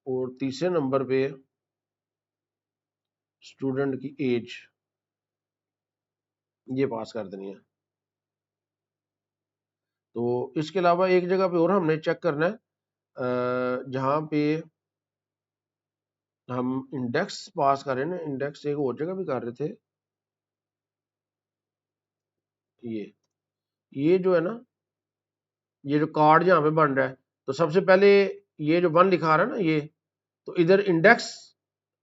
और तीसरे नंबर पे स्टूडेंट की एज ये पास कर देनी है। तो इसके अलावा एक जगह पे और हमने चेक करना है, जहाँ पे हम इंडेक्स पास कर रहे हैं ना, इंडेक्स एक और जगह भी कर रहे थे। ये जो है ना, ये जो कार्ड जहाँ पे बन रहा है तो सबसे पहले ये जो 1 लिखा रहा है ना ये, तो इधर इंडेक्स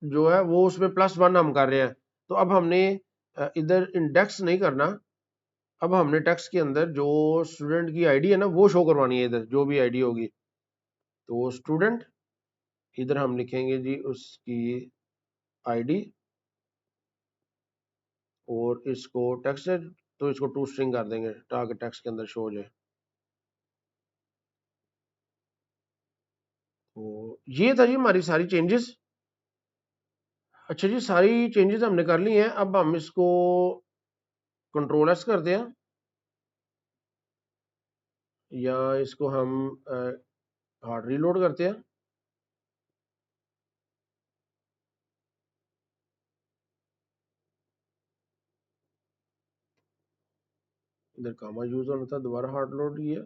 जो है वो उसमें +1 हम कर रहे हैं। तो अब हमने इधर इंडेक्स नहीं करना, अब हमने टेक्स्ट के अंदर जो स्टूडेंट की आईडी है ना वो शो करवानी है, इधर जो भी आईडी होगी। तो स्टूडेंट इधर हम लिखेंगे जी उसकी आईडी और इसको टेक्स्ट है तो इसको टू स्ट्रिंग कर देंगे ताकि टेक्स्ट के अंदर शो हो जाए। तो ये था जी हमारी सारी चेंजेस। अच्छा जी, सारी चेंजेस हमने कर ली हैं। अब हम इसको कंट्रोल एस करते हैं या इसको हम हार्ड रीलोड करते हैं। इधर कामा यूज होना था, दोबारा हार्ड लोड किया।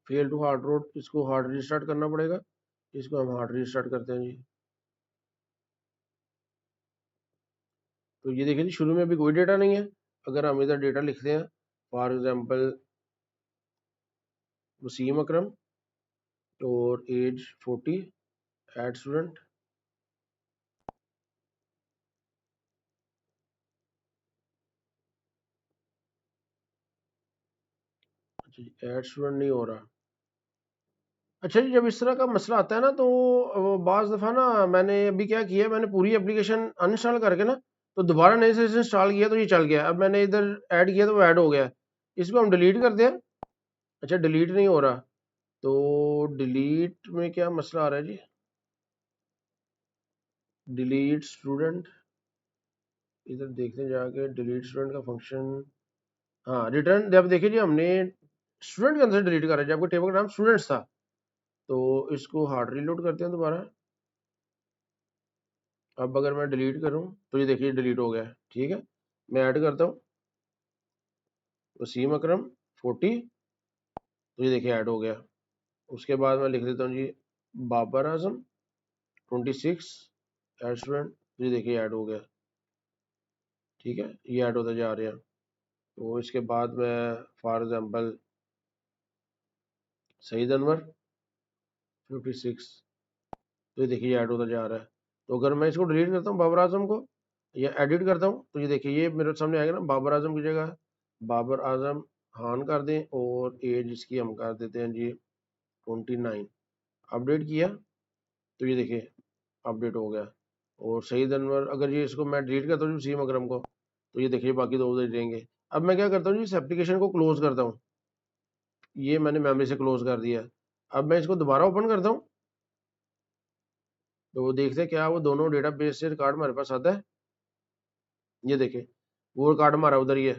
फेल टू हार्ड लोड, इसको हार्ड रीस्टार्ट करना पड़ेगा। इसको हम हार्ड रीस्टार्ट करते हैं जी। तो ये देखिए जी शुरू में अभी कोई डेटा नहीं है। अगर हम इधर डेटा लिखते हैं फॉर एग्जांपल वसीम अकरम और एज 40, एड स्टूडेंट। अच्छा जी, एड स्टूडेंट नहीं हो रहा। अच्छा जी, जब इस तरह का मसला आता है ना तो बाज़ दफ़ा ना मैंने अभी क्या किया, मैंने पूरी एप्लीकेशन अनइंस्टॉल करके ना तो दोबारा नए से इंस्टॉल किया तो ये चल गया। अब मैंने इधर ऐड किया तो वो ऐड हो गया। इसको हम डिलीट करते हैं। अच्छा, डिलीट नहीं हो रहा, तो डिलीट में क्या मसला आ रहा है जी, डिलीट स्टूडेंट। इधर देखते हैं जाके डिलीट स्टूडेंट का फंक्शन। हाँ, रिटर्न। जब देखिए जी हमने स्टूडेंट के अंदर से डिलीट करा जबकि टेबल का नाम स्टूडेंट्स था। तो इसको हार्ड रीलोड करते हैं दोबारा। अब अगर मैं डिलीट करूं तो ये देखिए डिलीट हो गया है। ठीक है, मैं ऐड करता हूं। वसीम अकरम 40, तो ये देखिए ऐड हो गया। उसके बाद मैं लिख देता हूँ जी बाबर आजम 26 एड स्टूडेंट, तो ये देखिए ऐड हो गया। ठीक है, ये ऐड होता जा रहा है। तो इसके बाद मैं फॉर एग्जांपल सईद अनवर 56, तो ये देखिए ऐड होता जा रहा है। तो अगर मैं इसको डिलीट करता हूँ बाबर आजम को या एडिट करता हूँ, तो ये देखिए ये मेरे सामने आएगा ना, बाबर आजम की जगह बाबर आजम खान कर दें और एज इसकी हम कर देते हैं जी 29। अपडेट किया तो ये देखिए अपडेट हो गया। और सईद अनवर अगर ये इसको मैं डिलीट करता हूँ वसीम अकरम को, तो ये देखिए बाकी दो उधर रहेंगे। अब मैं क्या करता हूँ जी, इस एप्लीकेशन को क्लोज करता हूँ। ये मैंने मेमोरी से क्लोज कर दिया। अब मैं इसको दोबारा ओपन करता हूँ, तो देखते हैं क्या वो दोनों डेटाबेस से रिकॉर्ड हमारे पास आता है। ये देखें वो रिकॉर्ड हमारा उधर ही है,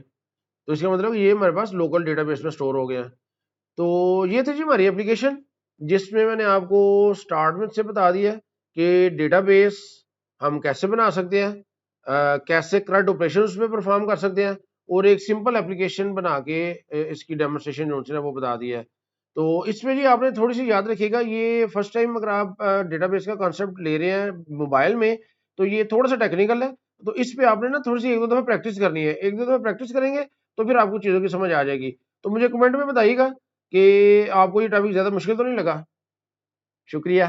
तो इसका मतलब ये हमारे पास लोकल डेटाबेस में स्टोर हो गया। तो ये थी जी हमारी एप्लीकेशन, जिसमें मैंने आपको स्टार्ट में से बता दिया कि डेटाबेस हम कैसे बना सकते हैं, कैसे करंट ऑपरेशन उसमें परफॉर्म कर सकते हैं, और एक सिंपल एप्लीकेशन बना के इसकी डेमोन्स्ट्रेशन जो है वो बता दिया है। तो इसमें जी आपने थोड़ी सी याद रखिएगा, ये फर्स्ट टाइम अगर आप डेटाबेस का कॉन्सेप्ट ले रहे हैं मोबाइल में, तो ये थोड़ा सा टेक्निकल है। तो इस पे आपने ना थोड़ी सी एक दो दफा प्रैक्टिस करनी है, एक दो दफा प्रैक्टिस करेंगे तो फिर आपको चीज़ों की समझ आ जाएगी। तो मुझे कमेंट में बताइएगा कि आपको ये टॉपिक ज़्यादा मुश्किल तो नहीं लगा। शुक्रिया।